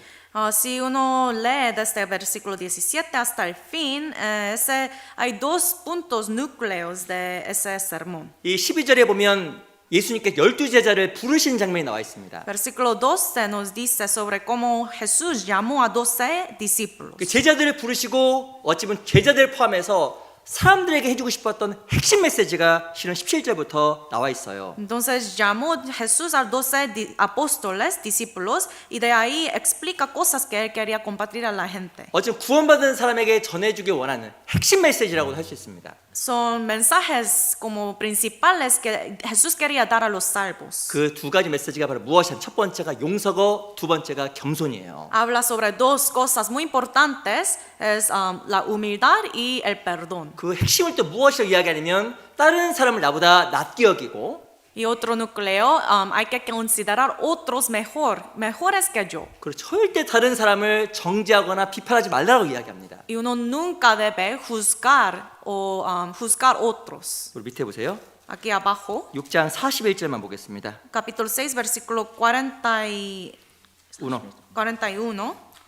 Si uno lee desde el versículo 17 hasta el fin, hay dos puntos núcleos de ese sermón. 이 12절에 보면 예수님께 12제자를 부르신 장면이 나와 있습니다. Versículo 12 nos dice sobre cómo Jesús llamó a 12 discípulos. 그 제자들을 부르시고 어찌 보면 제자들을 포함해서 사람들에게 해주고 싶었던 핵심 메시지가 실은 17절부터 나와 있어요. Entonces llamó Jesús a 12 apóstoles, discípulos, y de ahí explica cosas que él quería compartir a la gente. 어찌 구원받은 사람에게 전해주길 원하는 핵심 메시지라고 할 수 있습니다. Son mensajes como principales que Jesús quería dar a los salvos. 그 두 가지 메시지가 바로 무엇이냐면 첫 번째가 용서고 두 번째가 겸손이에요. Habla sobre dos cosas muy importantes, es la humildad y el perdón. 그 핵심을 또 무엇이라고 이야기하냐면 다른 사람을 나보다 낫게 여기고 Y otro núcleo, hay que considerar otros mejores que yo. 그리고 절대 다른 사람을 정죄하거나 비판하지 말라고 이야기합니다. Y uno nunca debe juzgar o juzgar otros. 우리 밑에 보세요. Aquí abajo, 6장 41절만 보겠습니다. capítulo 6, versículo 41.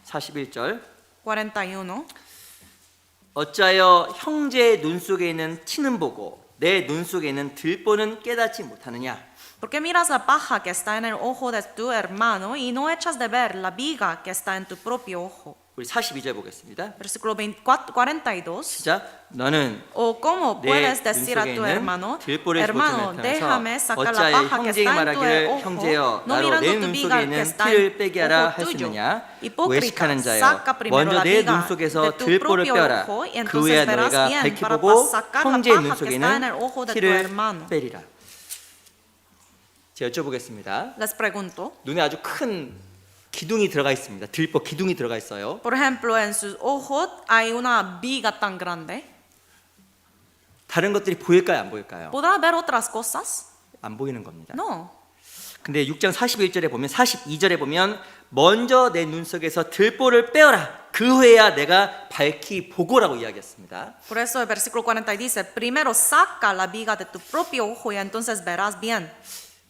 41절 41. 어찌하여 형제의 눈 속에 있는 티는 보고 내 눈 속에 있는 들보는 깨닫지 못하느냐. ¿Por qué miras la paja que está en el ojo de tu hermano y no echas de ver la viga que está en tu propio ojo? 우리 42절 보겠습니다. Versículo 42. 시작. 너는 O cómo 내 puedes 눈 decir a 속에 tu 있는 hermano, 들보를 hermano, 보지 déjame 못하면서 sacar la 어찌하여 paja que 형제에게 está en tu 말하기를 ojo, 형제여 no 나로 mirando 내 tu 눈 viga 속에 que 있는 está 티를 en 빼게 tu 하라 ojo tuyo. 하였느냐. Hipócrita, 외식하는 자여 saca primero 먼저 la 내 viga 눈 속에서 de tu 들보를 propio 빼라. ojo, y 그 후에 entonces verás 너희가 bien 밝히 para 보고 sacar la 형제의 눈 paja que 속에 está en 있는 el ojo de tu 티를 hermano. 빼리라. 제가 여쭤보겠습니다. Les pregunto. 눈에 아주 큰 기둥이 들어가 있습니다. 들보 기둥이 들어가 있어요. Por ejemplo, en sus ojos hay una viga tan grande. 다른 것들이 보일까요? 안 보일까요? ¿Podrá ver otras cosas? 안 보이는 겁니다. No. 근데 6장 41절에 보면 42절에 보면 먼저 내 눈 속에서 들보를 빼어라. 그 후에야 내가 밝히 보고라고 이야기했습니다. Por eso el versículo 40 dice, primero saca la viga de tu propio ojo y entonces verás bien.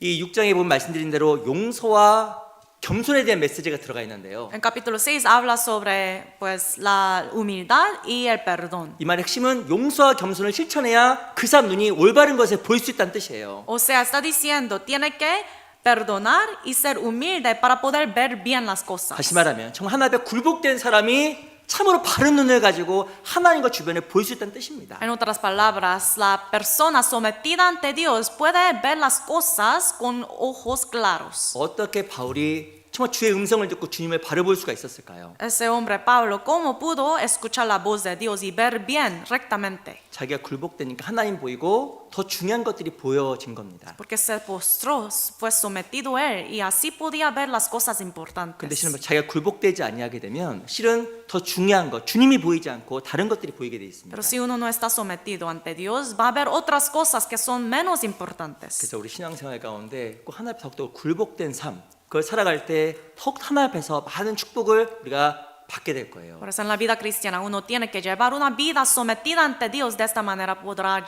이 6장에 보면 말씀드린 대로 용서와 겸손에 대한 메시지가 들어가 있는데요. En capítulo 6 habla sobre pues la humildad y el perdón. 이 말의 핵심은 용서와 겸손을 실천해야 그 사람 눈이 올바른 것을 볼 수 있다는 뜻이에요. O sea, está diciendo, tiene que perdonar y ser humilde para poder ver bien las cosas. 다시 말하면 정말 하나님 앞에 굴복된 사람이 참으로 바른 눈을 가지고 하나님과 주변에 볼 수 있다는 뜻입니다. En otras palabras, la persona sometida ante Dios puede ver las cosas con ojos claros. 어떻게 바울이 정말 주의 음성을 듣고 주님을 바라볼 수가 있었을까요? Ese hombre Pablo, ¿cómo pudo escuchar la voz de Dios y ver bien rectamente? 자기가 굴복되니까 하나님 보이고 더 중요한 것들이 보여진 겁니다. Porque se postró, fue sometido él y así podía ver las cosas 근데 importantes. 실은 자기가 굴복되지 아니하게 되면 실은 더 중요한 것, 주님이 보이지 않고 다른 것들이 보이게 돼 있습니다. Pero si uno no está sometido ante Dios, va a ver otras cosas que son menos importantes. 그래서 우리 신앙생활 가운데 꼭 하나님 앞에 더욱더 굴복된 삶, 그걸 살아갈 때 더욱 하나님 앞에서 많은 축복을 우리가 받게 될 거예요. Por eso en la vida cristiana uno tiene que llevar una vida sometida ante Dios. De esta manera podrá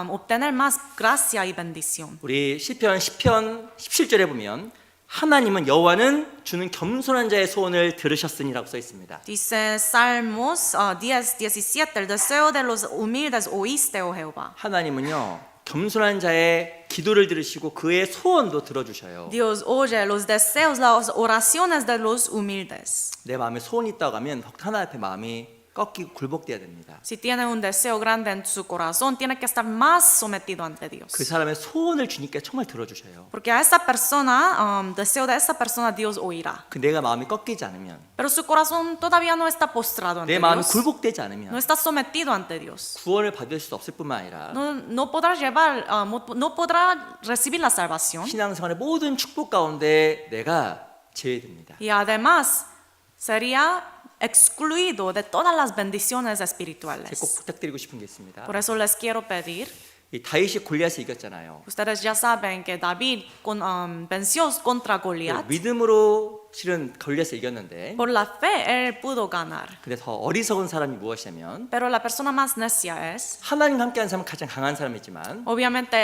obtener más gracia y bendición. 우리 시편 10편 17절에 보면 하나님은 여호와는 주는 겸손한 자의 소원을 들으셨으니라고 써 있습니다. Dice Salmos 10:17, el deseo de los humildes oíste, oh Jehová. 하나님은요 겸손한 자의 기도를 들으시고 그의 소원도 들어주셔요. Dios oye los deseos, las oraciones de los humildes. 내 마음에 소원이 있다고 하면 하나님 앞에 마음이 꺾이고 굴복돼야 됩니다. Si tiene un deseo grande en su corazón, tiene que estar más sometido ante Dios. 그 사람의 소원을 주님께 정말 들어주셔요. Porque a esa persona, deseo de esa persona Dios oirá. 그 내가 마음이 꺾이지 않으면, Pero su corazón todavía no está postrado ante 내 마음이 Dios. 굴복되지 No 않으면 está sometido ante Dios. 구원을 받을 수 없을 뿐만 아니라 No podrá no podrá recibir la salvación. 신앙생활의 모든 축복 가운데 내가 제외됩니다. Y además sería excluido de todas las bendiciones 제가 꼭 espirituales. 부탁드리고 싶은 게 있습니다. Por eso les quiero pedir, 이 다윗이 골리앗을 이겼잖아요. ustedes ya saben que David venció contra Goliat. 믿음으로 실은 골리앗을 이겼는데, Por la fe él pudo ganar. 근데 더 어리석은 사람이 무엇이냐면 Pero la persona más necia es, 하나님과 함께하는 사람은 가장 강한 사람이지만 obviamente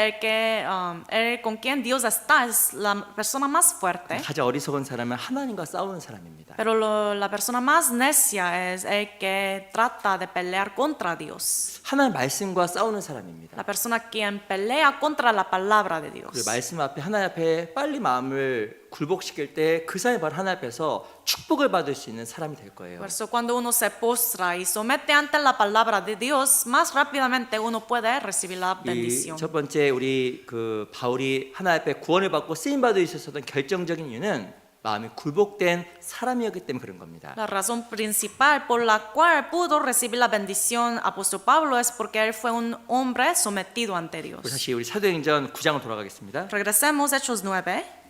él con quien Dios está es la persona más fuerte. 가장 어리석은 사람은 하나님과 싸우는 사람입니다. Pero la persona más necia es el que trata de pelear contra Dios. 하나님 말씀과 싸우는 사람입니다. La persona quien pelea contra la palabra de 그 Dios. 말씀 앞에 하나님 앞에 빨리 마음을 굴복시킬 때 그 사람이 바로 하나님 앞에서 축복을 받을 수 있는 사람이 될 거예요. Por eso cuando uno se postra y somete ante la palabra de Dios, más rápidamente uno puede recibir la 이 bendición. 첫 번째 우리 그 바울이 하나님 앞에 구원을 받고 쓰임 받을 수 있었던 결정적인 이유는 마음이 굴복된 사람이었기 때문에 그런 겁니다. La razón principal por la cual pudo recibir la bendición apóstol Pablo es porque él fue un hombre sometido ante Dios. 다시 우리 사도행전 9장으로 돌아가겠습니다. Regresemos a Hechos 9.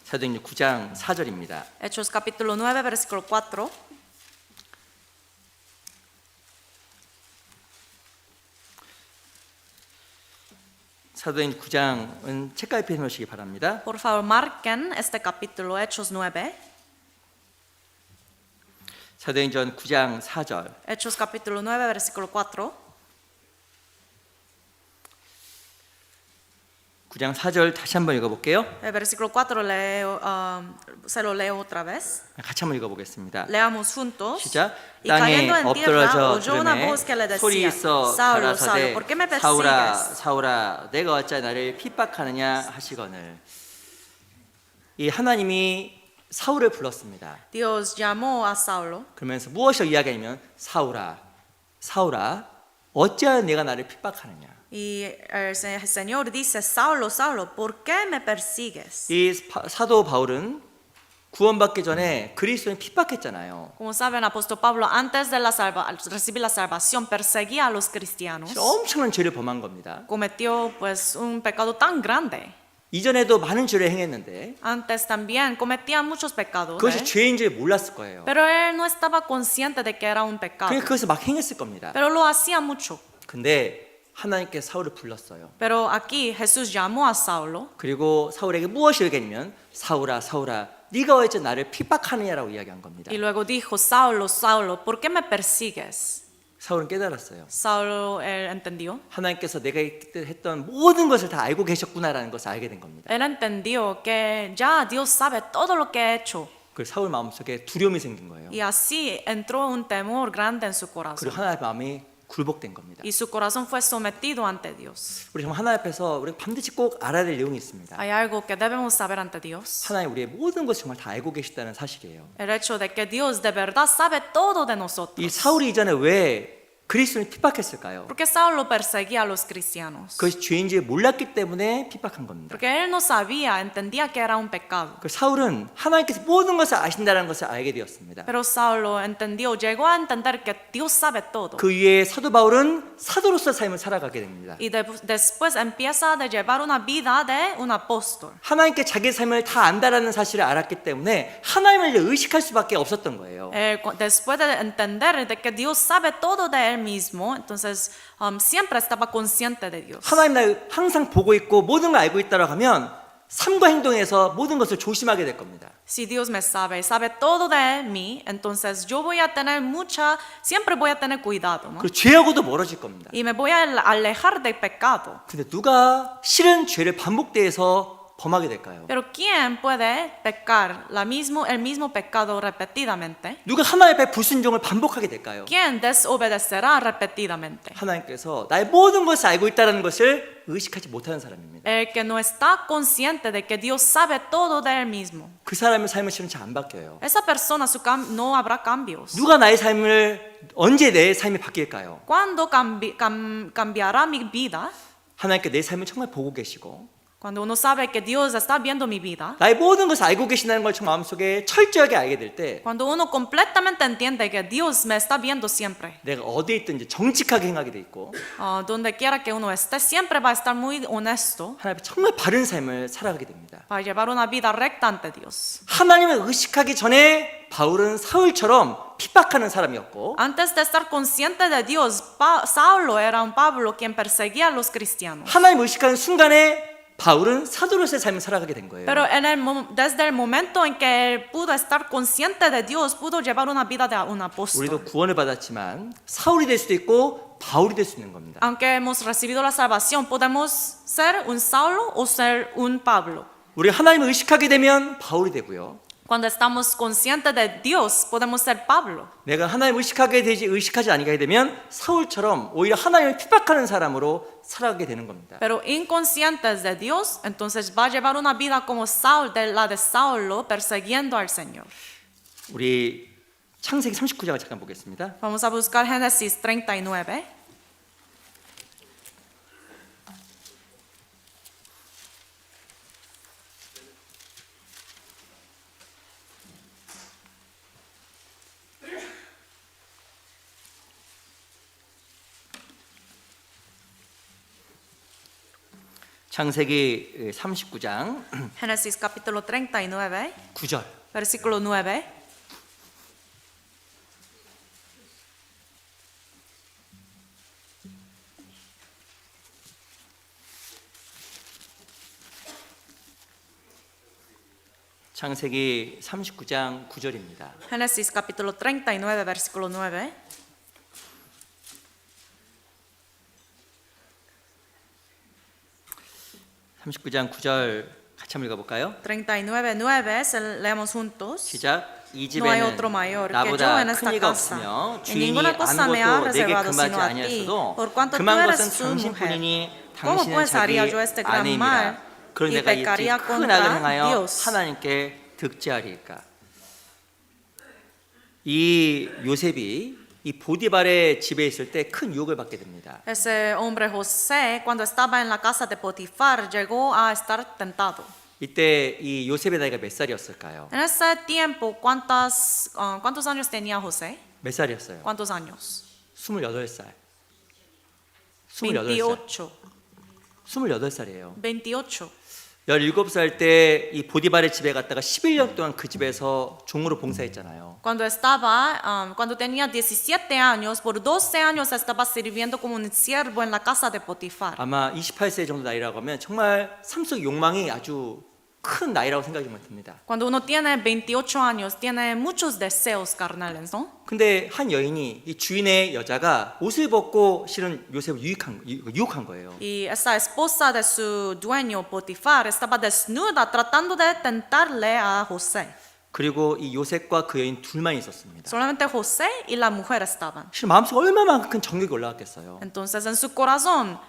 사도행전 9장 4절입니다. Hechos capítulo 9, versículo 4. 사도행전 9장은 책가입해 놓으시기 바랍니다. Por favor, marquen este capítulo, Hechos 9. 사도행전 9장 4절. Hechos capítulo 9, versículo 4. 9장 4절 다시 한번 읽어볼게요. El versículo 4 se lo leo otra vez. 같이 한번 읽어보겠습니다. Leamos juntos. 시작. Y 땅에 cayendo en tierra 엎드러져 oyó una 들으매 voz que le 소리 decía, 있어 Saulo, Saulo, 가라사대 ¿por qué me 사울아 persigues? 사울아 내가 어찌 나를 핍박하느냐 하시거늘. 이 하나님이 사울을 불렀습니다. Dios llamó a Saulo 그러면서 무엇을 이야기하냐면 사울아 사울아 어찌하여 내가 나를 핍박하느냐. y el Señor dice, Saulo, Saulo, ¿por qué me persigues? 이 사도 바울은 구원받기 전에 그리스도인 핍박했잖아요. Como saben, apóstol Pablo, antes de recibir la salvación, perseguía a los cristianos. 엄청난 죄를 범한 겁니다. Cometió pues un pecado tan grande. 이전에도 많은 죄를 행했는데 Antes también cometía muchos pecados. 그것이 죄인 줄 몰랐을 거예요. Pero él no estaba consciente de que era un pecado. 그러니까 그것을 막 행했을 겁니다. Pero lo hacía mucho. 근데 하나님께 사울을 불렀어요. Pero aquí Jesús llamó a Saulo. 그리고 사울에게 무엇을 얘기했냐면 사울아 사울아 네가 어찌 나를 핍박하느냐라고 이야기한 겁니다. Y luego dijo, Saulo, Saulo, ¿por qué me persigues? 사울은 깨달았어요. Saulo él entendió. 하나님께서 내가 했던 모든 것을 다 알고 계셨구나라는 것을 알게 된 겁니다. Él entendió que ya Dios sabe todo lo que he hecho. 그 사울 마음속에 두려움이 생긴 거예요. Y así entró un temor grande en su corazón. 그리고 하나님의 마음이 굴복된 겁니다. y su corazón fue sometido ante Dios. 우리 정말 하나님 앞에서 우리가 반드시 꼭 알아야 될 내용이 있습니다. Hay algo que debemos saber ante Dios. 하나님 우리의 모든 것을 정말 다 알고 계시다는 사실이에요. El hecho de que Dios de verdad sabe todo de 이 nosotros. 사울이 이전에 왜 그리스도를 핍박했을까요? Porque Saulo perseguía a los cristianos. 그것이 죄인지 몰랐기 때문에 핍박한 겁니다. Porque él no sabía, entendía que era un pecado. 그 사울은 하나님께서 모든 것을 아신다는 것을 알게 되었습니다. Pero Saulo entendió, llegó a entender que Dios sabe todo. 그 위에 사도 바울은 사도로서 삶을 살아가게 됩니다. Y después empieza a llevar una vida de un apóstol. 하나님께 자기 삶을 다 안다라는 사실을 알았기 때문에 하나님을 의식할 수밖에 없었던 거예요. Después de entender de que Dios sabe todo de él mismo, entonces siempre estaba consciente de Dios. 하나님 날 항상 보고 있고 모든 걸 알고 있다라고 하면 삶과 행동에서 모든 것을 조심하게 될 겁니다. Si Dios me sabe, sabe todo de mí, entonces yo voy a tener siempre voy a tener cuidado, ¿no? 그리고 죄하고도 멀어질 겁니다. Y me voy a alejar del pecado. 근데 누가 싫은 죄를 반복돼서 범하게 될까요? Pero ¿quién puede pecar el mismo pecado repetidamente? 누가 하나님 앞에 불순종을 반복하게 될까요? ¿Quién desobedecerá repetidamente? 하나님께서 나의 모든 것을 알고 있다는 것을 의식하지 못하는 사람입니다. El que no está consciente de que Dios sabe todo de él mismo. 그 사람의 삶의 실은 잘 안 바뀌어요. Esa persona no habrá cambios. 누가 나의 삶을 언제 내 삶이 바뀔까요? ¿Cuándo cambiará mi vida? 하나님께 내 삶을 정말 보고 계시고 Cuando uno sabe que Dios está viendo mi vida. 나의 모든 것을 알고 계신다는 걸 정 마음속에 철저하게 알게 될 때 Cuando uno completamente entiende que Dios me está viendo siempre. 내가 어디에 있든지 정직하게 행하게 돼 있고 Donde quiera que uno esté, siempre va a estar muy honesto 하나님 앞에 정말 바른 삶을 살아가게 됩니다. para llevar una vida recta ante Dios. 하나님을 의식하기 전에 바울은 사울처럼 핍박하는 사람이었고 Antes de estar consciente de Dios, Saulo era un Pablo quien perseguía a los cristianos. 하나님 의식하는 순간에 바울은 사도로서의 삶을 살아가게 된 거예요. Pero desde el momento en que él pudo estar consciente de Dios, pudo llevar una vida de un apóstol. 우리도 구원을 받았지만 사울이 될 수도 있고 바울이 될 수 있는 겁니다. Aunque hemos recibido la salvación, podemos ser un Saulo o ser un Pablo. 우리 하나님을 의식하게 되면 바울이 되고요. Cuando estamos conscientes de Dios, podemos ser Pablo. 내가 하나님을 의식하지 아니게 되면 사울처럼 오히려 하나님을 핍박하는 사람으로 살아가게 되는 겁니다. Pero inconscientes de Dios, entonces va a llevar una vida como la de Saulo, persiguiendo al Señor. 우리 창세기 39장을 잠깐 보겠습니다. Vamos a buscar Génesis 39. 창세기 39장 Génesis capítulo 39, 9절. versículo 9. 창세기 39장 9절입니다. Génesis capítulo 39, versículo 9. 삼십구 장 9절 같이 한번 읽어볼까요? 39:9 leemos juntos. 시작. 이 No hay 집에는 otro mayor que yo 나보다 en 큰 esta 이가 casa. 없으며 En 주인이 ninguna cosa me ha 아무것도 내게 reservado 금하지 sino a ti, 아니하셔도 por cuanto tú 금한 eres 것은 su mujer. 당신뿐이니 ¿Cómo 당신은 pues 자기 haría yo este gran 아내임이라. mal 그런 y 내가 이 pecaría 큰 contra 악을 행하여 Dios? 하나님께 득죄하리까. 이 요셉이 이 보디발의 집에 있을 때 큰 유혹을 받게 됩니다. Ese hombre José, cuando estaba en la casa de Potifar, llegó a estar tentado. 이때 이 요셉의 나이가 몇 살이었을까요? En ese tiempo, ¿cuántos años tenía José? 몇 살이었어요? ¿Cuántos años? 28살. 28살. 28살이에요. 28. 17살 때 이 보디발의 집에 갔다가 11년 동안 그 집에서 종으로 봉사했잖아요. Cuando tenía 17 años, por 12 años estaba sirviendo como un siervo en la casa de Potifar. 아마 28세 정도 나이라고 하면 정말 삶속 욕망이 아주 큰 나이라고 생각이 듭니다. Cuando uno tiene 28 años, tiene muchos deseos carnales, ¿no? 근데 한 여인이 이 주인의 여자가 옷을 벗고 실은 요셉을 유혹한 거예요. Y esa esposa de su dueño Potifar estaba desnuda tratando de tentarle a José. 그리고 이 요셉과 그 여인 둘만 있었습니다. Solamente José y la mujer estaban. 사실 마음속에 얼마나 큰 정욕이 올라왔겠어요. Entonces en su corazón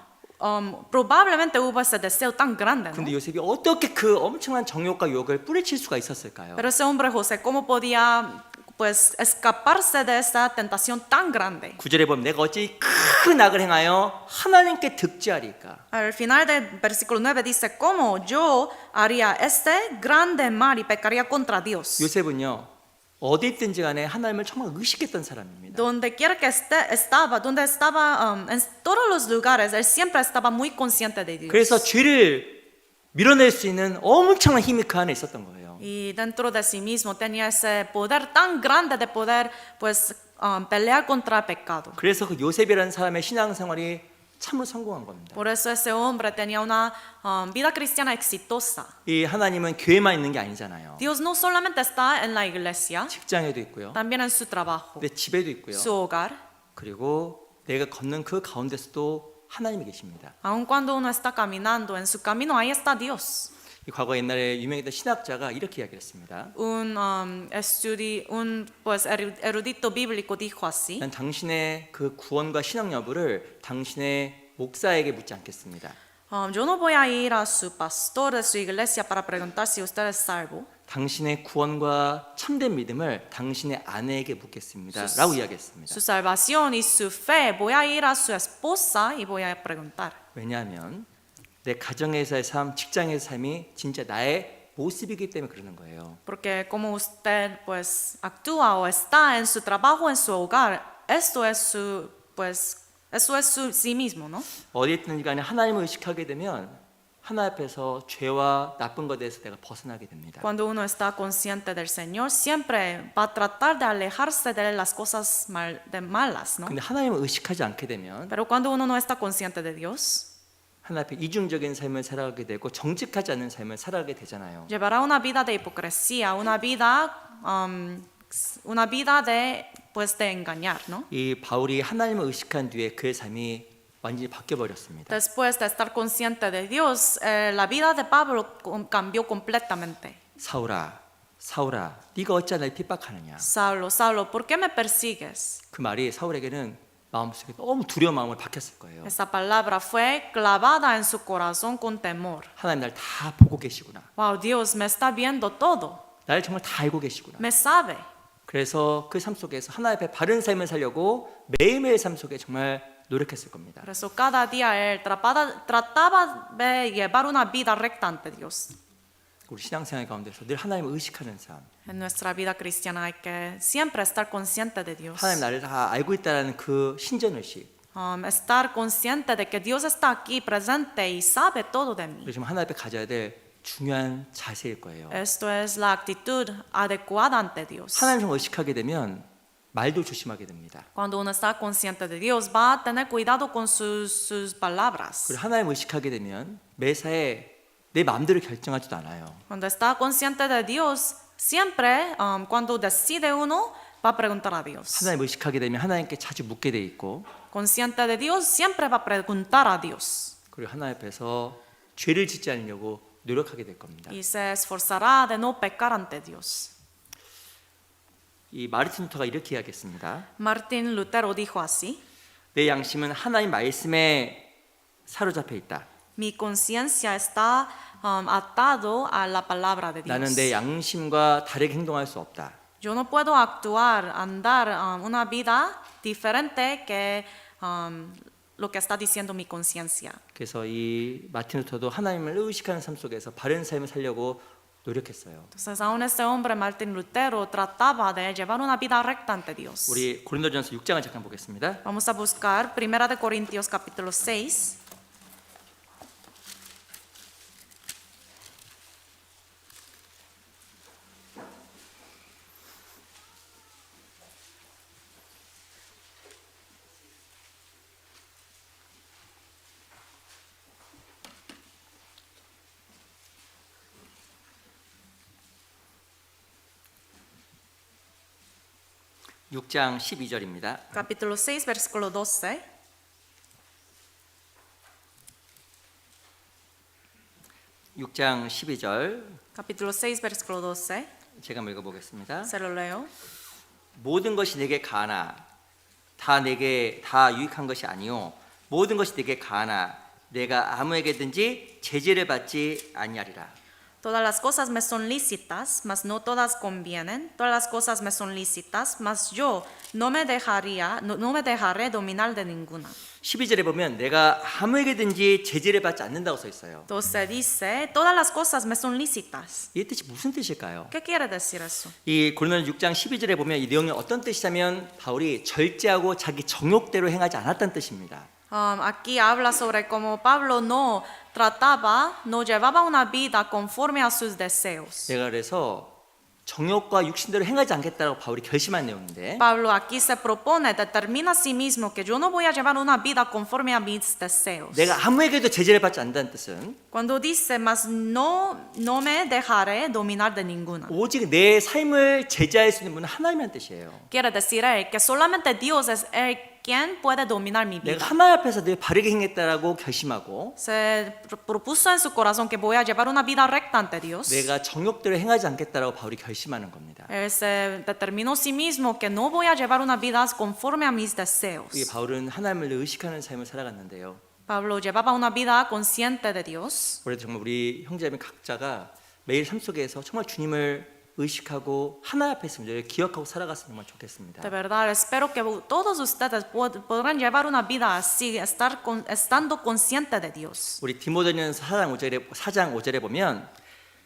probablemente hubo ese deseo tan grande, ¿no? 근데 요셉이 어떻게 그 엄청난 정욕과 욕을 뿌리칠 수가 있었을까요? Pero ese hombre José, ¿cómo podía pues escaparse de esa tentación tan grande? 9절에 보면 내가 어찌 큰 악을 행하여 하나님께 득죄하리까. Al final del versículo 9 dice, ¿cómo yo haría este grande mal y pecaría contra Dios? 요셉은요 어디 있든지 간에 하나님을 정말 의식했던 사람입니다. Donde quiera que estaba, donde estaba, en todos los lugares, él siempre estaba muy consciente de Dios. 그래서 죄를 밀어낼 수 있는 엄청난 힘이 그 안에 있었던 거예요. Y dentro de sí mismo tenía ese poder tan grande de poder pues pelear contra el pecado. 그래서 그 요셉이라는 사람의 신앙생활이 참으로 성공한 겁니다. Por eso ese hombre tenía una vida cristiana exitosa. 이 하나님은 교회만 있는 게 아니잖아요. Dios no solamente está en la iglesia, 직장에도 있고요. también en su trabajo, 내 집에도 있고요. su hogar. 그리고 내가 걷는 그 가운데서도 하나님이 계십니다. Aun cuando uno está caminando en su camino, ahí está Dios. 이 과거 옛날에 유명했던 신학자가 이렇게 이야기했습니다. Un pues erudito bíblico dijo así: 난 당신의 그 구원과 신앙 여부를 당신의 목사에게 묻지 않겠습니다. Yo no voy a ir a su pastor de su iglesia para preguntar si usted es salvo. 당신의 구원과 참된 믿음을 당신의 아내에게 묻겠습니다. 라고 이야기했습니다. Su salvación y su fe, voy a ir a su esposa y voy a preguntar. 왜냐하면 내 가정에서의 삶, 직장에서의 삶이 진짜 나의 모습이기 때문에 그러는 거예요. Porque como usted pues actúa o está en su trabajo, en su hogar, esto es su pues eso es su sí mismo, ¿no? 어디 있든지 간에 하나님을 의식하게 되면 하나님 앞에서 죄와 나쁜 것에 대해서 내가 벗어나게 됩니다. Cuando uno está consciente del Señor, siempre va a tratar de alejarse de las cosas malas, ¿no? 근데 하나님을 의식하지 않게 되면 Pero cuando uno no está consciente de Dios, 하나님 앞에 이중적인 삶을 살아가게 되고 정직하지 않은 삶을 살아가게 되잖아요. llevará una vida de hipocresía, una vida de pues de engañar, ¿no? 이 바울이 하나님을 의식한 뒤에 그의 삶이 완전히 바뀌어 버렸습니다. Después de estar consciente de Dios, la vida de Pablo cambió completamente. 사울아, 사울아, 네가 어찌 나를 핍박하느냐? Saulo, Saulo, ¿por qué me persigues? 그 말이 사울에게는 마음속에 너무 두려운 마음을 박혔을 거예요. Esa palabra fue clavada en su corazón con temor. 하나님 날 다 보고 계시구나. Wow, Dios me está viendo todo, 나를 정말 다 알고 계시구나. me sabe. 그래서 그 삶 속에서 하나님 앞에 바른 삶을 살려고 매일매일 삶 속에 정말 노력했을 겁니다. Por eso cada día él trataba de llevar una vida recta ante Dios. 우리 신앙생활 가운데서 늘 하나님을 의식하는 삶. En nuestra vida cristiana hay que siempre estar consciente de Dios. 하나님 나를 다 알고 있다는 그 신전의식. Estar consciente de que Dios está aquí presente y sabe todo de mí. 그래서 하나님 앞에 가져야 될 중요한 자세일 거예요. Esto es la actitud adecuada ante Dios. 하나님 좀 의식하게 되면 말도 조심하게 됩니다. Cuando uno está consciente de Dios, va a tener cuidado con sus palabras. 그리고 하나님 의식하게 되면 매사에 내 마음대로 결정하지도 않아요. Cuando está consciente de Dios, siempre cuando decide uno, va a preguntar a Dios. 하나님 의식하게 되면 하나님께 자주 묻게 돼 있고, Consciente de Dios, siempre va a preguntar a Dios. 그리고 하나님 앞에서 죄를 짓지 않으려고 노력하게 될 겁니다. Y se esforzará de no pecar ante Dios. 이 마르틴 루터가 이렇게 이야기했습니다. Martín Lutero dijo así: 내 양심은 하나님 말씀에 사로잡혀 있다. Mi conciencia está atado a la palabra de 나는 Dios. 내 양심과 다르게 행동할 수 없다. Yo no puedo actuar, andar una vida diferente que lo que está diciendo mi conciencia. 그래서 이 마틴 루터도 하나님을 의식하는 삶 속에서 바른 삶을 살려고 노력했어요. Entonces, aún este hombre, Martín Lutero, trataba de llevar una vida recta ante Dios. 우리 고린도전서 6장을 잠깐 보겠습니다. Vamos a buscar 1 de Corintios capítulo 6. 육 장 12절입니다. Capítulo 6, versículo 12. 6장 12절 Capítulo 6, versículo 12. 제가 한번 읽어보겠습니다. Se lo leo. 모든 것이 내게 가하나 다 내게 다 유익한 것이 아니요 모든 것이 내게 가하나 내가 아무에게든지 제지를 받지 아니하리라. Todas las cosas me son lícitas, mas no todas convienen. Todas las cosas me son lícitas, mas yo no me dejaré dominar de ninguna. 12절에 보면 내가 아무에게든지 제지를 받지 않는다고 써 있어요. Entonces dice, todas las cosas me son lícitas. 이 뜻이 무슨 뜻일까요? ¿Qué quiere decir eso? 이 고린도서 6장 12절에 보면 이 내용이 어떤 뜻이냐면 바울이 절제하고 자기 정욕대로 행하지 않았다는 뜻입니다. Aquí habla sobre cómo Pablo no trataba, no llevaba una vida conforme a sus deseos. 내가 그래서 정욕과 육신대로 행하지 않겠다고 바울이 결심한 내용인데 Pablo aquí se propone, determina a sí mismo que yo no voy a llevar una vida conforme a mis deseos. 내가 아무에게도 제재를 받지 않는다는 뜻은 Cuando dice, mas no me dejaré dominar de ninguna. 오직 내 삶을 제재할 수 있는 분은 하나님이라는 뜻이에요. Quiere decir él que solamente Dios es el quien puede dominar mi vida. 내가 하나님 앞에서 늘 바르게 행했다라고 결심하고 Se propuso en su corazón que voy a llevar una vida recta ante Dios. 내가 정욕대로 행하지 않겠다라고 바울이 결심하는 겁니다. Él se determinó a sí mismo que no voy a llevar una vida conforme a mis deseos. 이 바울은 하나님을 의식하는 삶을 살아갔는데요. Pablo llevaba una vida consciente de Dios. 올해 정말 우리 형제자매 각자가 매일 삶 속에서 정말 주님을 의식하고 하나님 앞에 있음을 기억하고 살아갔으면 정말 좋겠습니다. De verdad, espero que todos ustedes podrán llevar una vida así, estando consciente de Dios. 우리 디모데전서 4장 5절에 보면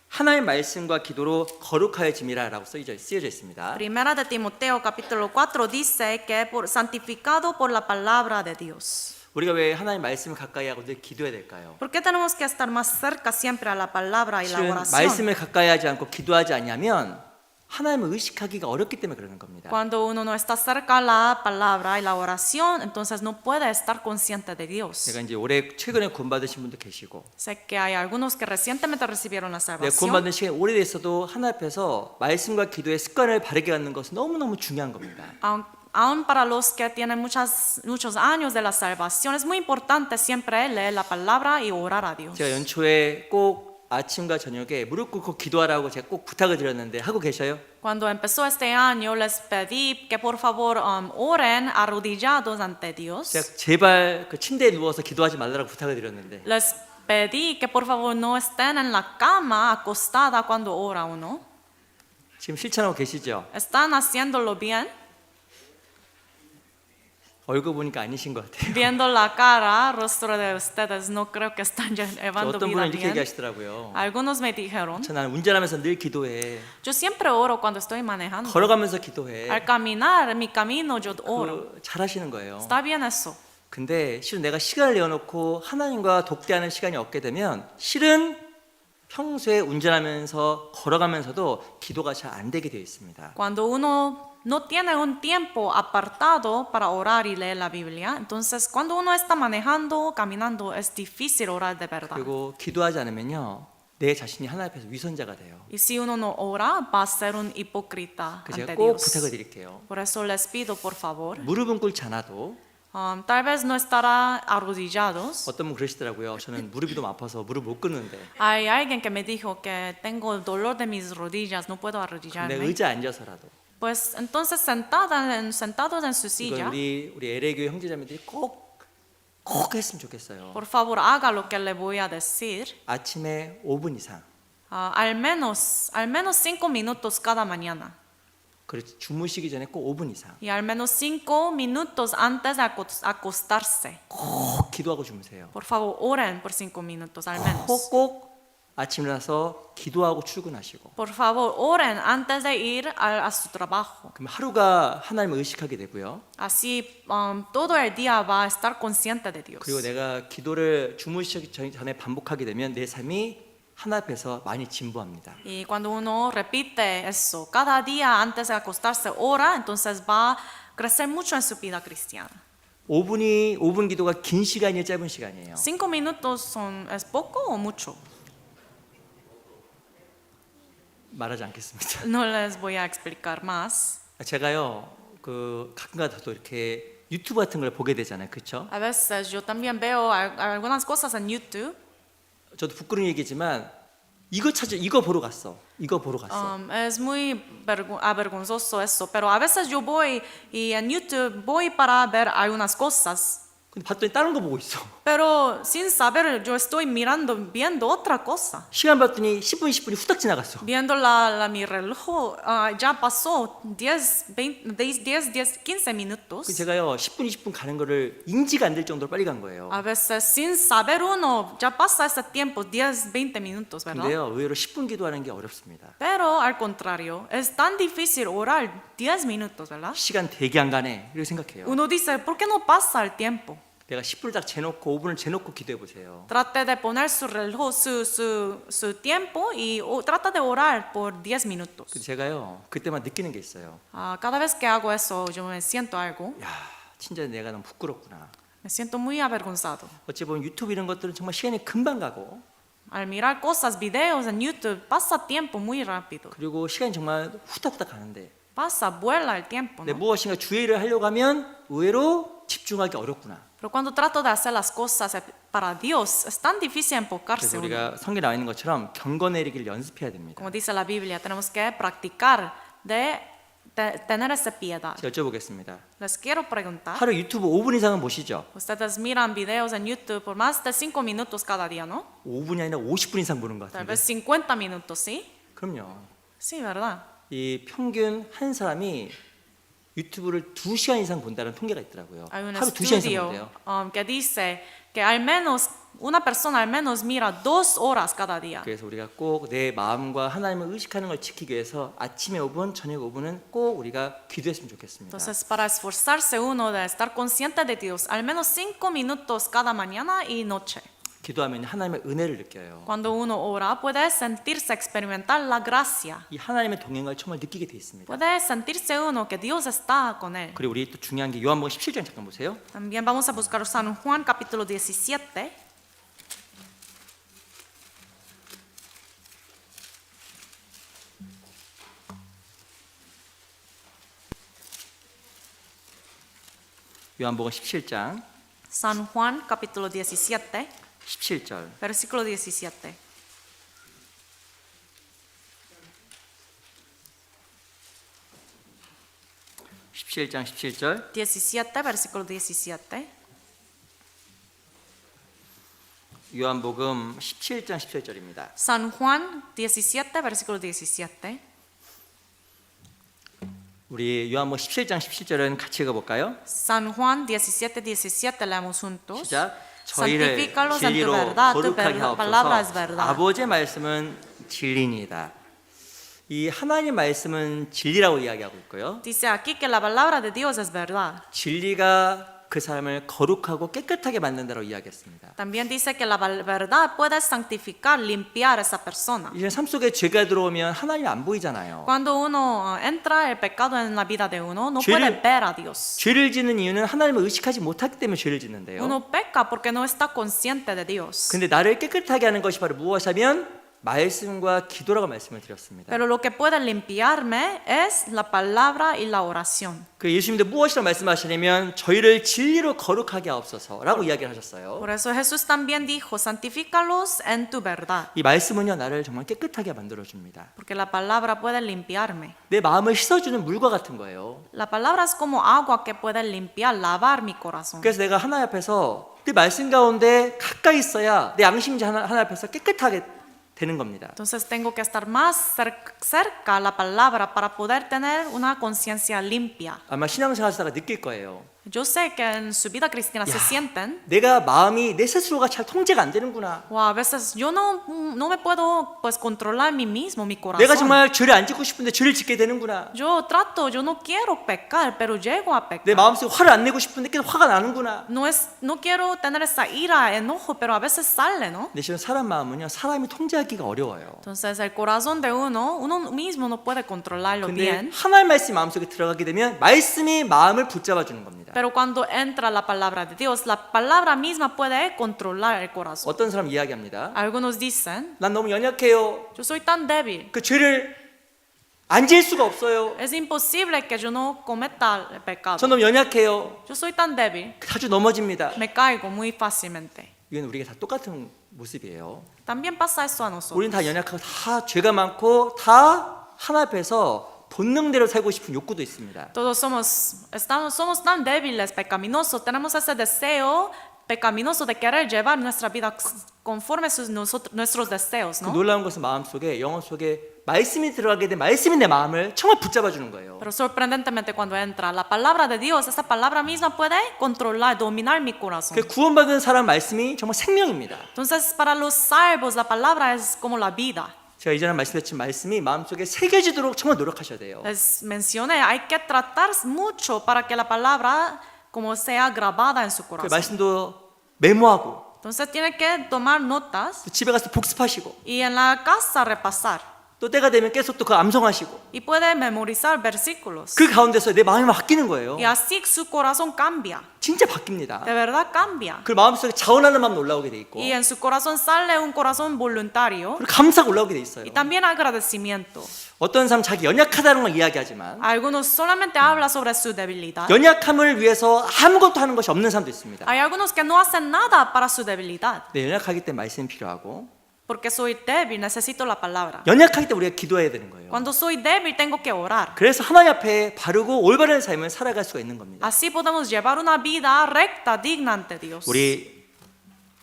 하나님의 말씀과 기도로 거룩하여짐이라라고 쓰여져 있습니다. Primera de Timoteo capítulo 4 dice que santificado por la palabra de Dios. 우리가 왜 하나님 말씀을 가까이 하고 늘 기도해야 될까요? ¿Por qué tenemos que estar más cerca siempre a la palabra y la 실은 oración? 말씀을 가까이 하지 않고 기도하지 않냐면 하나님을 의식하기가 어렵기 때문에 그러는 겁니다. Cuando uno no está cerca a la palabra y la oración, entonces no puede estar consciente de Dios. 제가 이제 올해 최근에 구원받으신 분도 계시고 Sé que hay algunos que recientemente recibieron la 내가 salvación. 구원받은 시간이 오래됐어도 하나님 앞에서 말씀과 기도의 습관을 바르게 갖는 것은 너무너무 중요한 겁니다. Aún para los que tienen muchos años de la salvación, es muy importante siempre leer la palabra y orar a Dios. 제가 연초에 꼭 아침과 저녁에 무릎 꿇고 기도하라고 제가 꼭 부탁을 드렸는데 하고 계셔요? Cuando empezó este año, les pedí que por favor oren arrodillados ante Dios. 제가 제발 그 침대에 누워서 기도하지 말라고 부탁을 드렸는데 Les pedí que por favor no estén en la cama acostada cuando ora uno. 지금 실천하고 계시죠? ¿Están haciéndolo bien? 얼굴 보니까 아니신 것 같아요. Viendo la cara, rostro de ustedes, no creo que están llevando 어떤 vida 분은 이렇게 bien. 얘기하시더라고요. Algunos me dijeron, 나는 운전하면서 늘 기도해. yo siempre oro cuando estoy manejando. 걸어가면서 기도해. Al caminar, en mi camino, yo oro. 잘하시는 거예요. Está bien eso. 근데 실은 내가 시간을 내어놓고 하나님과 독대하는 시간이 없게 되면 실은 평소에 운전하면서 걸어가면서도 기도가 잘 안 되게 되어 있습니다. Cuando uno no tiene un tiempo apartado para orar y leer la Biblia, entonces cuando uno está manejando o caminando es difícil orar de verdad. 그리고 기도하지 않으면요 내 자신이 하나님 앞에서 위선자가 돼요. Y si uno no ora, va a ser un hipócrita 그래서 제가 ante 꼭 Dios. 부탁을 드릴게요. Por eso les pido, por favor, 무릎은 꿇지 않아도 tal vez no estará arrodillados. 어떤 분 그러시더라고요. 저는 무릎이 너무 아파서 무릎 못 꿇는데 Hay alguien que me dijo que tengo dolor de mis rodillas, no puedo 내 arrodillarme. 의자에 앉아서라도 Pues entonces sentados en su 이건 silla, 우리 LA교회 형제자매들이 꼭 했으면 좋겠어요. por favor haga lo que le voy a decir. 아침에 5분 이상 Al menos 5 minutos cada mañana. 그렇지 주무시기 전에 꼭 5분 이상 Y al menos 5 minutos antes de acostarse. 꼭 기도하고 주무세요. Por favor, oren por 5 minutos al menos. 꼭 아침 일어나서 기도하고 출근하시고 Por favor, oren antes de ir a su trabajo. 그럼 하루가 하나님을 의식하게 되고요. Así todo el día va a estar consciente de Dios. 그리고 내가 기도를 주무시기 전에 반복하게 되면 내 삶이 하나님 앞에서 많이 진보합니다. Y cuando uno repite eso, cada día antes de acostarse ora, entonces va a crecer mucho en su vida cristiana. 5분 기도가 긴 시간이에요, 짧은 시간이에요. 5 minutos es poco o mucho? 말하지 않겠습니다. No les voy a explicar más. 제가요 그 가끔가다도 이렇게 유튜브 같은 걸 보게 되잖아요, 그렇죠? A veces yo también veo algunas cosas en YouTube. 저도 부끄러운 얘기지만 이거 보러 갔어. 이거 보러 갔어. Es muy avergonzoso eso, pero a veces yo voy y en YouTube voy para ver algunas cosas, 근데 봤더니 다른 거 보고 있어. pero sin saber yo estoy viendo otra cosa. 시간 봤더니 10분이 후딱 지나갔어. Viendo mi reloj, ya pasó 15 minutos. 그 제가요 10분 20분 가는 거를 인지가 안 될 정도로 빨리 간 거예요. A veces sin saber uno, ya pasa ese tiempo, 20 minutos, ¿verdad? 근데요 의외로 10분 기도하는 게 어렵습니다. Pero al contrario, es tan difícil orar 10 minutos, ¿verdad? 시간 되게 안 가네 이렇게 생각해요. Uno dice, ¿por qué no pasa el tiempo? 내가 10분을 딱 재놓고 5분을 재놓고 기도해 보세요. Trate de poner su reloj, su tiempo y trata de orar por 10 minutos. 근데 제가요 그때만 느끼는 게 있어요. Cada vez que hago eso, yo me siento algo, 야 진짜 내가 너무 부끄럽구나. me siento muy avergonzado. 어찌 보면 유튜브 이런 것들은 정말 시간이 금방 가고 Al mirar cosas, videos en YouTube, pasa tiempo muy rápido. 그리고 시간이 정말 후딱후딱 가는데 Vuela el tiempo, 내 ¿no? 무엇인가 주의를 하려고 하면 의외로 집중하기 어렵구나. Pero cuando trato de hacer las cosas para Dios, es tan difícil enfocarse 그래서 uno. 우리가 성경에 나와 있는 것처럼 경건 내리기를 연습해야 됩니다. Como dice la Biblia, tenemos que practicar de tener esa piedad. 제가 여쭤보겠습니다. Les quiero preguntar, 하루 유튜브 5분 이상은 보시죠? ustedes miran videos en YouTube por más de 5 minutos cada día, ¿no? 5분이 아니라 50분 이상 보는 것 Tal 같은데. vez 50 minutos, ¿sí? 그럼요. Sí, ¿verdad? 이 평균 한 사람이 유튜브를 2시간 이상 본다는 통계가 있더라고요. Hay un 하루 2시간 이상 estudio 본대요. que dice que al menos una persona al menos mira 2 horas cada día. 그래서 우리가 꼭 내 마음과 하나님을 의식하는 걸 지키기 위해서 아침에 5분, 저녁 5분은 꼭 우리가 기도했으면 좋겠습니다. Entonces, para esforzarse uno de estar consciente de Dios, al menos 5 minutos cada mañana y noche. 기도하면 하나님의 은혜를 느껴요. Cuando uno ora, puede sentirse, experimentar la gracia. 이 하나님의 동행을 정말 느끼게 돼 있습니다. Puede sentirse uno que Dios está con él. 그리고 우리 또 중요한 게 요한복음 17장 잠깐 보세요. También vamos a buscar San Juan capítulo 17. 요한복음 17장 San Juan capítulo 17, 17절. versículo 17. (17장 17절) 17, versículo 17. 요한복음 17장 17절입니다. San Juan 17, versículo 17. 우리 요한복음 17장 17절은 같이 읽어볼까요? San Juan 17, 17, leamos juntos. 시작. 저희를 Santifícalos en tu 진리로 verdad, tu 거룩하게 palabra es 하옵소서. verdad. 아버지의 말씀은 진리니이다. 이 하나님 말씀은 진리라고 이야기하고 있고요. Dice aquí que la palabra de Dios es verdad. 진리가 그 사람을 거룩하고 깨끗하게 만든다고 이야기했습니다. También dice que la verdad puede santificar, limpiar a esa persona. 이제 삶 속에 죄가 들어오면 하나님이 안 보이잖아요. Cuando uno entra el pecado en la vida de uno, no puede ver a Dios. 죄를 짓는 이유는 하나님을 의식하지 못하기 때문에 죄를 짓는데요. Uno peca porque no está consciente de Dios. 근데 나를 깨끗하게 하는 것이 바로 무엇이냐면 말씀과 기도라고 말씀을 드렸습니다. Pero lo que puede limpiarme es la palabra y la oración. 그 예수님도 무엇이라고 말씀하시냐면 저희를 진리로 거룩하게 하옵소서라고 이야기를 하셨어요. Por eso Jesús también dijo, santifícalos en tu verdad. 이 말씀은요 나를 정말 깨끗하게 만들어 줍니다. Porque la palabra puede limpiarme. 내 마음을 씻어주는 물과 같은 거예요. La palabra es como agua que puede limpiar, lavar mi corazón. 그래서 내가 하나님 앞에서 내 말씀 가운데 가까이 있어야 내 양심이 하나님 앞에서 깨끗하게 되는 겁니다. Entonces tengo que estar más cerca a la palabra para poder tener una conciencia limpia. 아마 신앙생활 하다가 느낄 거예요. Yo sé que en su vida cristiana se sienten, 내가 마음이 내 스스로가 잘 통제가 안 되는구나. o a veces yo no me puedo pues controlar mí mismo, mi 내가 corazón. 정말 죄를 안 짓고 싶은데 죄를 짓게 되는구나. Yo no quiero pecar, pero llego a 내 pecar. 마음속에 화를 안 내고 싶은데 계속 화가 나는구나. No quiero tener esa ira, enojo, pero a veces sale, ¿no? 근데 실은 사람 마음은요 사람이 통제하기가 어려워요. Entonces el corazón de uno mismo no puede controlarlo 근데 bien. 하나님 말씀이 마음속에 들어가게 되면 말씀이 마음을 붙잡아 주는 겁니다. Pero cuando entra la palabra de Dios, la palabra misma puede controlar el corazón. 어떤 사람 이야기합니다. Algunos dicen, 난 너무 연약해요. yo soy tan débil, 그 죄를 안 지을 수가 없어요. es imposible que yo no cometa el pecado. 저 너무 연약해요. Yo soy tan débil, 자주 넘어집니다. me caigo muy fácilmente. 이건 우리가 다 똑같은 모습이에요. También pasa eso a nosotros. 우리는 다 연약하고 다 죄가 많고 다 하나 앞에서 본능대로 살고 싶은 욕구도 있습니다. Todos somos tan débiles, pecaminosos, tenemos ese deseo pecaminoso de querer llevar nuestra vida conforme nuestros deseos, 그 ¿no? 놀라운 것은 마음속에 영혼 속에 말씀이 들어가게 된 말씀이 내 마음을 정말 붙잡아 주는 거예요. Pero sorprendentemente cuando entra la palabra de Dios, esa palabra misma puede controlar, dominar mi corazón. 그 구원받은 사람 말씀이 정말 생명입니다. Entonces, para los salvos, la palabra es como la vida. 제가 이전에 말씀드렸지만 말씀이 마음속에 새겨지도록 정말 노력하셔야 돼요. Les mencioné, hay que tratar mucho para que la palabra como sea grabada en su 그 corazón. 말씀도 메모하고 Entonces, tiene que tomar notas 또 집에 가서 복습하시고 y en la casa repasar. 또 때가 되면 계속 또 그 암송하시고 Y puede memorizar versículos. 그 가운데서 내 마음이 바뀌는 거예요. Y así su corazón cambia. 진짜 바뀝니다. De verdad cambia. 그 마음속에 자원하는 마음 올라오게 돼 있고 Y en su corazón sale un corazón voluntario 그리고 감사가 올라오게 돼 있어요. y también agradecimiento. 어떤 사람 자기 연약하다는 걸 이야기하지만 Algunos solamente hablan sobre su debilidad. 연약함을 위해서 아무것도 하는 것이 없는 사람도 있습니다. Hay algunos que no hacen nada para su debilidad. 네, 연약하기 때문에 말씀이 필요하고 Porque soy débil, necesito la palabra. 연약하기 때문에 우리가 기도해야 되는 거예요. Cuando soy débil, tengo que orar. 그래서 하나님 앞에 바르고 올바른 삶을 살아갈 수가 있는 겁니다. Así podemos llevar una vida recta, digna ante Dios. 우리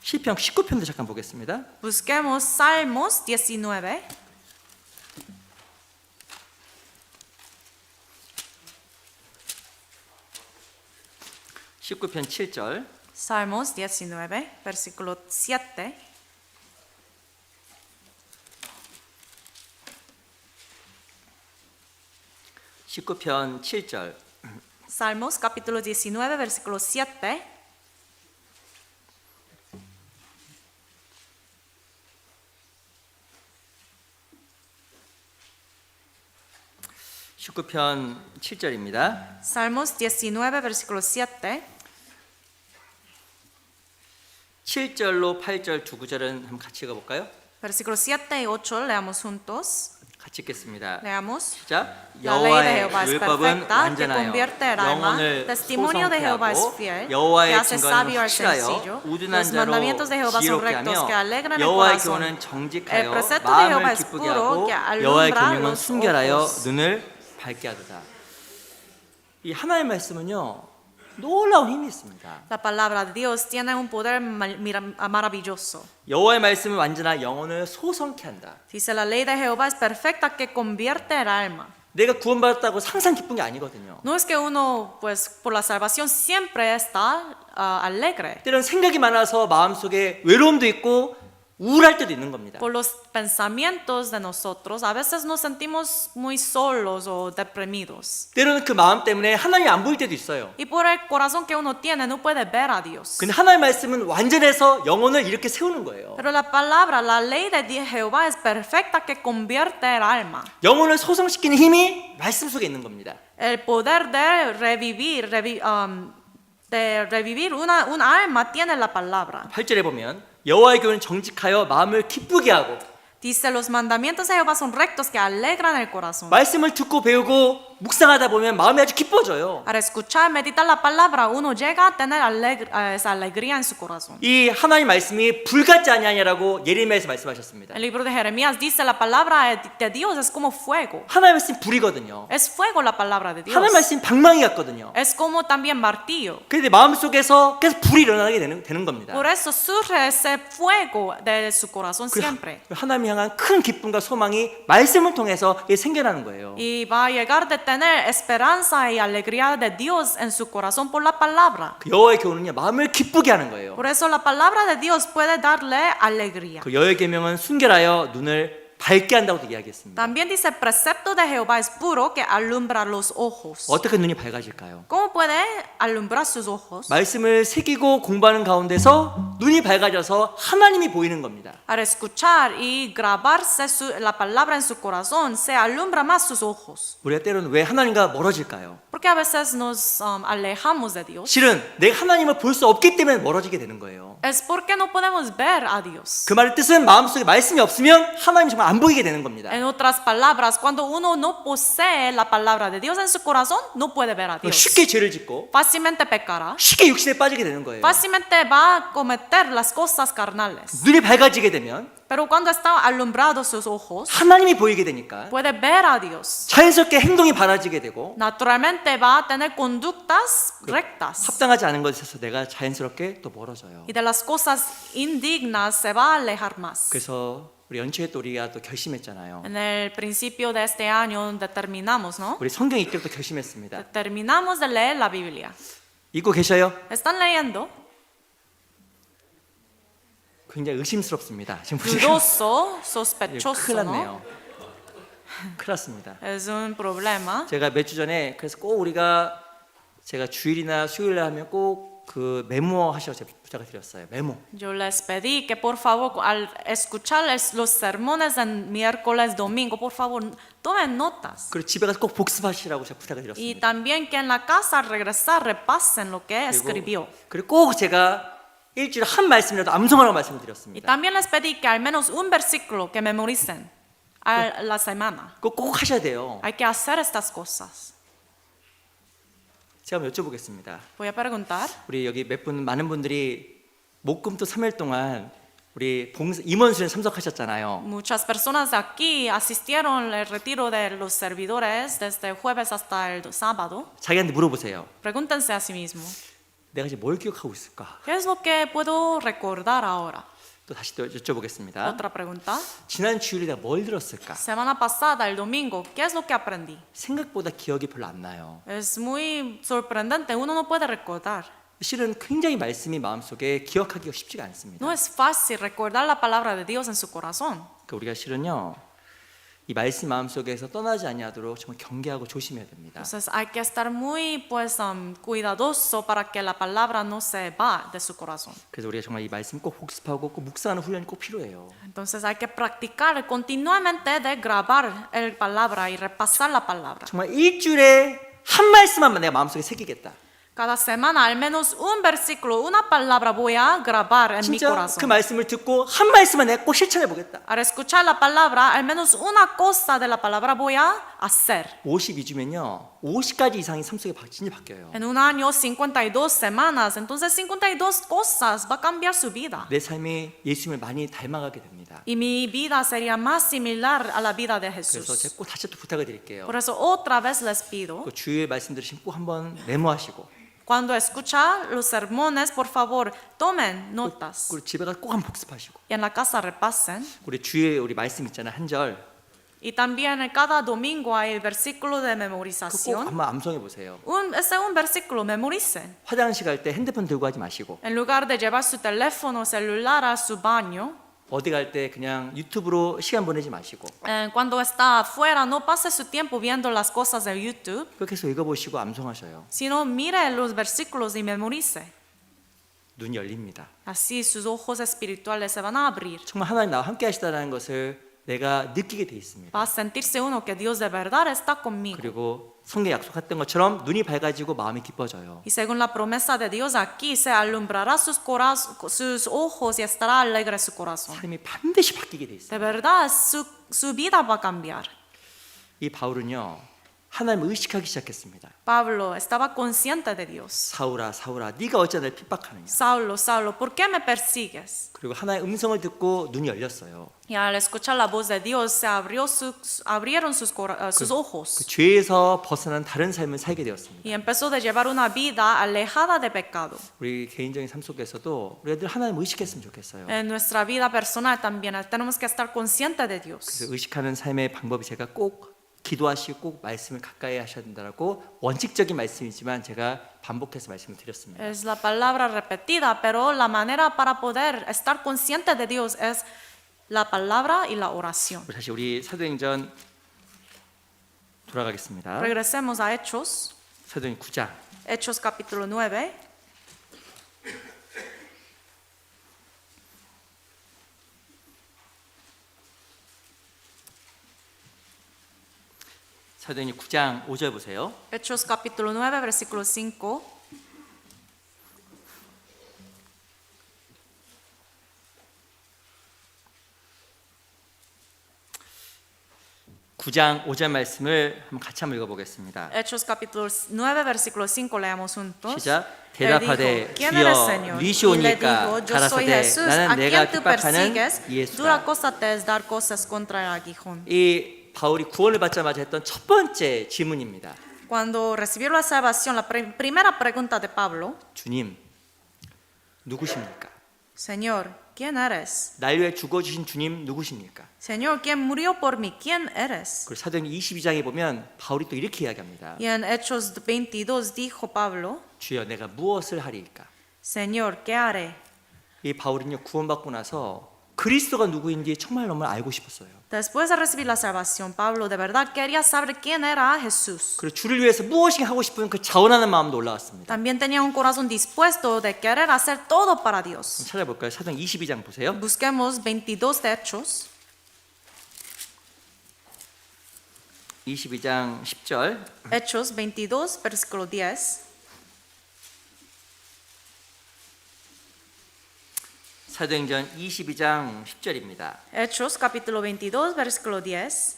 시편 19편도 잠깐 보겠습니다. Busquemos Salmos 19. (19편) 7절 Salmos 19, versículo 7. (19편) 7절 Salmos capítulo 19, versículo 7. (19편) 7절입니다. Salmos 19, versículo 7. 7절로 8절 두 구절은 한번 같이 읽어볼까요? Versículos 7 y 8 leamos juntos. 같이 읽겠습니다. Leamos. 자, La ley de 여호와의 Jehová es 율법은 perfecta, que 완전하여 convierte el alma. 영혼을 Testimonio de Jehová es 소성케 fiel, 하고 que 여호와의 hace 증거는 sabio al 확실하여 sencillo. 우둔한 Los 자로 mandamientos de Jehová son 지혜롭게 rectos, que 하며 alegran el 여호와의 corazón. 교훈은 El 정직하여 precepto de Jehová 마음을 es 기쁘게 puro, 하고 que 여호와의 alumbra 계명은 los 순결하여 ojos. 눈을 밝게 하도다. 이 하나님의 말씀은요 놀라운 힘이 있습니다. La palabra de Dios tiene un poder maravilloso. 여호와의 말씀은 완전한 영혼을 소성케 한다. Dice la ley de Jehová es perfecta que convierte el alma. 내가 구원받았다고 항상 기쁜 게 아니거든요. No es que uno, pues, por la salvación siempre está alegre. 때로는 생각이 많아서 마음속에 외로움도 있고 우울할 때도 있는 겁니다. Por los pensamientos de nosotros, a veces nos sentimos muy solos o deprimidos. 때로는 그 마음 때문에 하나님이 안 보일 때도 있어요. Y por el corazón que uno tiene, no puede ver a Dios. 근데 하나님의 말씀은 완전해서 영혼을 이렇게 세우는 거예요. Pero la palabra, la ley de Jehová es perfecta que convierte el alma. 영혼을 소성시키는 힘이 말씀 속에 있는 겁니다. El poder de revivir un alma tiene la palabra. 8절에 보면 여호와의 교훈은 정직하여 마음을 기쁘게 하고 Dice, los mandamientos de Jehová son rectos que alegran el corazón. 말씀을 듣고 배우고 묵상하다 보면 마음이 아주 기뻐져요. Al escuchar, meditar la palabra, uno llega a tener esa alegría en su corazón. 이 하나님 말씀이 불같지 아니하냐라고 예레미야에서 말씀하셨습니다. El libro de Jeremías dice, la palabra de Dios es como fuego. 하나님 말씀이 불이거든요. Es fuego la palabra de Dios. 하나님 말씀이 방망이 같거든요. Es como también martillo. 그런데 마음속에서 계속 불이 일어나게 되는 겁니다. Por eso surge ese fuego de su corazón siempre. 하나님 향한 큰 기쁨과 소망이 말씀을 통해서 생겨나는 거예요. Y va a llegar de tener esperanza y alegría de Dios en su corazón por la palabra. 그 여호와의 교훈은요 마음을 기쁘게 하는 거예요. Por eso la palabra de Dios puede darle alegría. 그 여호와의 계명은 순결하여 눈을 밝게 한다고 이야기했습니다. También dice, el precepto de Jehová es puro que alumbra los ojos. 어떻게 눈이 밝아질까요? ¿Cómo puede alumbrar sus ojos? 말씀을 새기고 공부하는 가운데서 눈이 밝아져서 하나님이 보이는 겁니다. Al escuchar y grabarse la palabra en su corazón, se alumbra más sus ojos. 우리가 때로는 왜 하나님과 멀어질까요? ¿Por qué a veces nos alejamos de Dios? 실은 내가 하나님을 볼 수 없기 때문에 멀어지게 되는 거예요. Es porque no podemos ver a Dios. 그 말의 뜻은 마음속에 말씀이 없으면 하나님 정말 안 보이게 되는 겁니다. En otras palabras, cuando uno no posee la palabra de Dios en su corazón, no puede ver a Dios. 쉽게 죄를 짓고 Fácilmente pecará. 쉽게 육신에 빠지게 되는 거예요. Fácilmente va a cometer las cosas carnales. 눈이 밝아지게 되면 Pero cuando están alumbrados sus ojos, 하나님이 보이게 되니까 puede ver a Dios. 자연스럽게 행동이 바라지게 되고 Naturalmente va a tener conductas rectas. 합당하지 않은 것에 있어서 내가 자연스럽게 또 멀어져요. Y de las cosas indignas se va a alejar más. 그래서 우리 연초에 또 우리가 또 결심했잖아요. En el principio de este año determinamos, ¿no? 우리 성경 읽기로 또 결심했습니다. Terminamos de leer la Biblia. 읽고 계셔요? ¿Están leyendo? 굉장히 의심스럽습니다. 지금 보시면 Dudoso, 큰일 sospechoso, ¿no? 났네요. 큰일 났습니다. Es un problema. 제가 몇 주 전에 그래서 꼭 우리가 제가 주일이나 수요일에 하면 꼭 그 메모하시라고 제가 부탁을 드렸어요. 메모. Yo les pedí que por favor al escuchar los sermones en miércoles, domingo, por favor tomen notas. 그리고 집에 가서 꼭 복습하시라고 제가 부탁을 Y 드렸습니다. también que en la casa al regresar repasen lo que escribió. 그리고 꼭 제가 일주일에 한 말씀이라도 암송하라고 말씀을 Y 드렸습니다. también les pedí que al menos un versículo que memoricen a la semana. 그거 꼭 하셔야 돼요. Hay que hacer estas cosas. 제가 한번 여쭤보겠습니다. Voy a preguntar. 우리 여기 많은 분들이 목금토 3일 동안 우리 임원수련 참석하셨잖아요. Muchas personas de aquí asistieron al retiro de los servidores desde el jueves hasta el sábado. 자기한테 물어보세요. Pregúntense a sí mismo, 내가 지금 뭘 기억하고 있을까? ¿qué es lo que puedo recordar ahora? 또 다시 또 여쭤보겠습니다. Otra pregunta. 지난 주일에 내가 뭘 들었을까? Semana pasada, el domingo, ¿qué es lo que aprendí? 생각보다 기억이 별로 안 나요. Es muy sorprendente, uno no puede recordar. 실은 굉장히 말씀이 마음속에 기억하기가 쉽지가 않습니다. No es fácil recordar la palabra de Dios en su corazón. 그러니까 우리가 실은요. 이 말씀 마음속에서 떠나지 아니하도록 정말 경계하고 조심해야 됩니다. Entonces hay que estar muy cuidadoso para que la palabra no se va de su corazón. 그래서 우리가 정말 이 말씀 꼭 복습하고 꼭 묵상하는 훈련이 꼭 필요해요. Entonces hay que practicar continuamente de grabar la palabra y repasar la palabra. 정말 일주일에 한 말씀만 내가 마음속에 새기겠다. Cada semana al menos un versículo, una palabra voy a grabar en mi 진짜 그 corazón. 말씀을 듣고 한 말씀만 내가 꼭 실천해 보겠다. Al escuchar la palabra, al menos una cosa de la palabra voy a hacer. 52주면요. 50가지 이상이 삶 속에 진짜 바뀌어요. En un año, 52 semanas, entonces 52 cosas va a cambiar su vida. 내 삶이 예수님을 많이 닮아가게 됩니다. Y mi vida sería más similar a la vida de 그래서 Jesús. 제가 꼭 다시 또 부탁을 드릴게요. Por eso otra vez les pido, 그 주일 말씀 들으시면 꼭 한번 메모하시고 cuando escucha los sermones, por favor, tomen notas. 그리고 집에 가서 꼭 한번 복습하시고 Y en la casa repasen. 우리 주일 우리 말씀 있잖아요. 한 절. Y también en cada domingo hay el versículo de 그거 꼭 memorización. 한번 암송해 보세요. Ese un versículo, memoricen. 화장실 갈 때 핸드폰 들고 가지 마시고 En lugar de llevar su teléfono celular a su baño, 어디 갈 때 그냥 유튜브로 시간 보내지 마시고 cuando está afuera, no pase su tiempo viendo las cosas de YouTube, 그렇게 해서 읽어보시고 암송하셔요. sino mire los versículos y memorice. 눈이 열립니다. Así sus ojos espirituales se van a abrir. 정말 하나님 나와 함께 하시다는 것을 내가 느끼게 돼 있습니다. Va a sentirse uno que Dios de verdad está conmigo. 그리고 성경에 약속했던 것처럼 눈이 밝아지고 마음이 기뻐져요. Y según la promesa de Dios aquí, se alumbrará sus ojos y estará alegre su corazón. 삶이 반드시 바뀌게 돼 있어요. De verdad, su vida va a cambiar. 이 바울은요. 하나님을 의식하기 시작했습니다. Pablo estaba consciente de Dios. 사울아 사울아 네가 어찌 나를 핍박하느냐. Saulo, Saulo, ¿por qué me persigues? 그리고 하나의 음성을 듣고 눈이 열렸어요. Y al escuchar la voz de Dios, se abrieron sus 그 ojos. 죄에서 벗어난 다른 삶을 살게 되었습니다. Y empezó a llevar una vida alejada de pecado. 우리 개인적인 삶 속에서도 우리들 하나님을 의식했으면 좋겠어요. En nuestra vida personal también tenemos que estar conscientes de Dios. 그래서 의식하는 삶의 방법이 제가 꼭 기도하시고 꼭 말씀을 가까이 하셔야 된다라고 원칙적인 말씀이지만 제가 반복해서 말씀을 드렸습니다. Es la palabra repetida, pero la manera para poder estar consciente de Dios es la palabra y la oración. 다시 우리 사도행전 돌아가겠습니다. Regresemos a Hechos, 사도행전 9장. Hechos capítulo 9. 사도행전 9장 5절 보세요. Hechos capítulo 9, versículo 5. 9장 5절 말씀을 한번 같이 한번 읽어보겠습니다. Hechos capítulo 9, versículo 5, leamos juntos. 시작. Él 대답하되 dijo, ¿quién eres, 주여 Señor? 니시 Y le 오니까 dijo, yo soy 가라사대 Jesús, a 나는 내가 quien tú 핍박하는 persigues. Dura 예수라. cosa te es dar cosas contra el aguijón. 이 바울이 구원을 받자마자 했던 첫 번째 질문입니다. Cuando recibió la salvación, la primera pregunta de Pablo, 주님 누구십니까? Señor, ¿quién eres? 날 위해 죽어주신 주님 누구십니까? Señor, ¿quién murió por mí? ¿Quién eres? 그리고 사도행전 22장에 보면 바울이 또 이렇게 이야기합니다. Y en Hechos 22 dijo Pablo, 주여 내가 무엇을 하리이까? Señor, ¿qué haré? 이 바울은요 구원받고 나서 그리스도가 누구인지 정말 너무 알고 싶었어요. Después de recibir la salvación, Pablo de verdad quería saber quién era Jesús. 그리고 주를 위해서 무엇이 하고 싶은 그 자원하는 마음도 올라왔습니다. También tenía un corazón dispuesto de querer hacer todo para Dios. 찾아볼까요? 사도행 22장 보세요. Busquemos 22 de Hechos, 22장 10절. Hechos 22, versículo 10. 사도행전 22장 10절입니다. Hechos capítulo 22, versículo 10.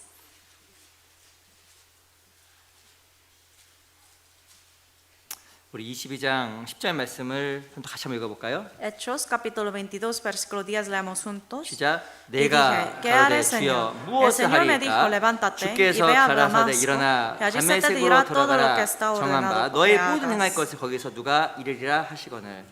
우리 22장 10절 말씀을 좀 더 같이 한번 읽어볼까요? Hechos capítulo 22, versículo 10, leamos juntos. 시작. Y 내가 dije, ¿qué haré, 가로되 Señor? 주여 El 무엇을 Señor me dijo, 하리이까? levántate y 주께서 ve a 가라사대 Damasco, 일어나 y allí se te 다메섹으로 dirá todo lo que 돌아가라 está 정한 바 ordenado 너의 que 모든 행할 hagas. 것을 거기서 누가 이르리라 하시거늘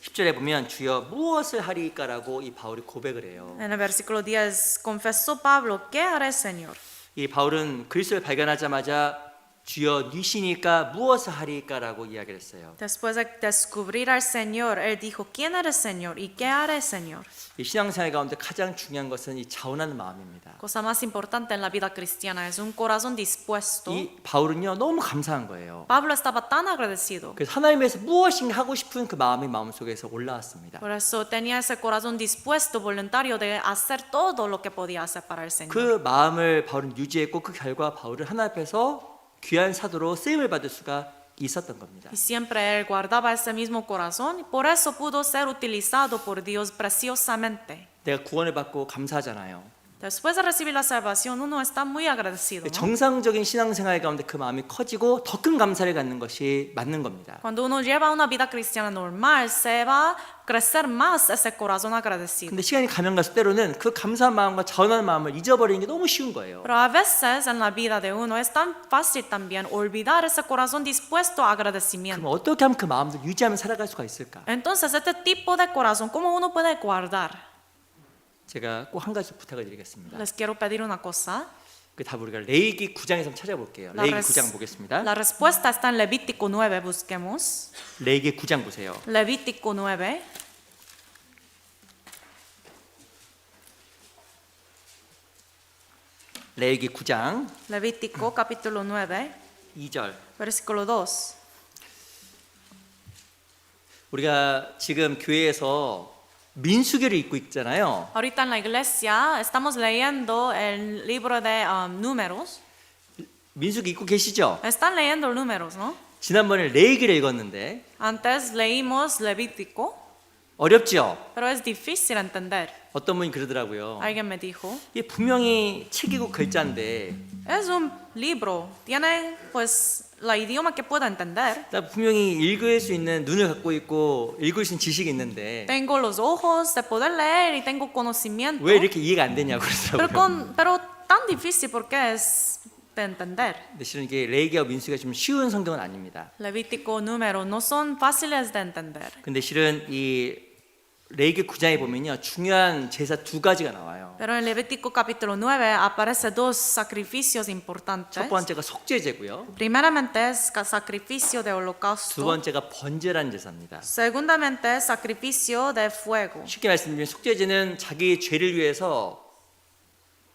10절에 보면 주여 무엇을 하리이까라고 이 바울이 고백을 해요. En el versículo 10 confesó Pablo, ¿qué haré, Señor? 이 바울은 그리스도를 발견하자마자 주여 니시니까 무엇을 하리이까라고 이야기를 했어요. Después de descubrir al Señor, él dijo, ¿quién eres, Señor? ¿Y qué haré, Señor? 이 신앙생활 가운데 가장 중요한 것은 이 자원하는 마음입니다. Cosa más importante en la vida cristiana es un corazón dispuesto. 이 바울은요 너무 감사한 거예요. Pablo estaba tan agradecido. 그래서 하나님에서 무엇인가 하고 싶은 그 마음이 마음속에서 올라왔습니다. Por eso tenía ese corazón dispuesto, voluntario de hacer todo lo que podía hacer para el Señor. 그 마음을 바울은 유지했고 그 결과 바울은 하나님 앞에서 귀한 사도로 쓰임을 받을 수가 있었던 겁니다. Y siempre él guardaba ese mismo corazón y por eso pudo ser utilizado por Dios preciosamente. 내가 구원을 받고 감사하잖아요. Después de recibir la salvación, uno está muy agradecido, ¿no? 정상적인 신앙생활 가운데 그 마음이 커지고 더 큰 감사를 갖는 것이 맞는 겁니다. Cuando uno lleva una vida cristiana normal, se va a crecer más ese corazón agradecido. 근데 시간이 가면 갈수록 때로는 그 감사한 마음과 자원하는 마음을 잊어버리는 게 너무 쉬운 거예요. Pero a veces en la vida de uno es tan fácil también olvidar ese corazón dispuesto a agradecimiento. 그럼 어떻게 하면 그 마음을 유지하며 살아갈 수가 있을까? Entonces, este tipo de corazón, ¿cómo uno puede guardar? 제가 꼭 한 가지 부탁을 드리겠습니다. Les quiero pedir una cosa. 그 답을 우리가 레위기 9장에서 한번 찾아볼게요. La, 레위기 res- 9장 보겠습니다. la respuesta está en Levítico 9, busquemos. 레위기 9장 보세요. Levítico 9. 레위기 9장 Levítico capítulo 9, 2절. versículo 2. 우리가 지금 교회에서 민수기를 읽고 있잖아요. Ahorita en la iglesia estamos leyendo el libro de números. 민수기 읽고 계시죠? Están leyendo números, ¿no? 지난번에 레위기를 읽었는데 Antes leímos Levítico, 어렵죠? pero es difícil entender. 어떤 분이 그러더라고요. Alguien me dijo, 이게 분명히 책이고 글자인데 es un libro, tiene pues la idioma que puedo entender. 나 분명히 읽을 수 있는 눈을 갖고 있고 읽을 수 있는 지식이 있는데 Tengo los ojos de poder leer y tengo conocimiento. 왜 이렇게 이해가 안 되냐고 Pero, 그러더라고요. pero tan difícil porque es de entender. 근데 실은 이게 레위기와 민수기가 좀 쉬운 성경은 아닙니다. Levítico, números no son fáciles de entender. 근데 실은 이 레위기 9장에 보면요 중요한 제사 두 가지가 나와요. Pero en Levítico capítulo 9 aparece dos sacrificios importantes. 첫 번째가 속죄제고요. Primeramente es sacrificio de 두 holocausto. 번째가 번제란 제사입니다. Segundamente es sacrificio de fuego. 쉽게 말씀드리면 속죄제는 자기 죄를 위해서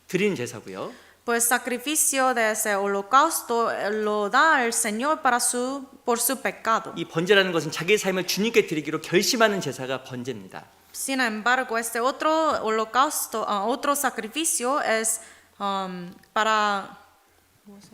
드리는 제사고요. Pues sacrificio de ese holocausto lo da el Señor por su pecado. 이 번제라는 것은 자기의 삶을 주님께 드리기로 결심하는 제사가 번제입니다. Sin embargo, este otro holocausto, otro sacrificio es para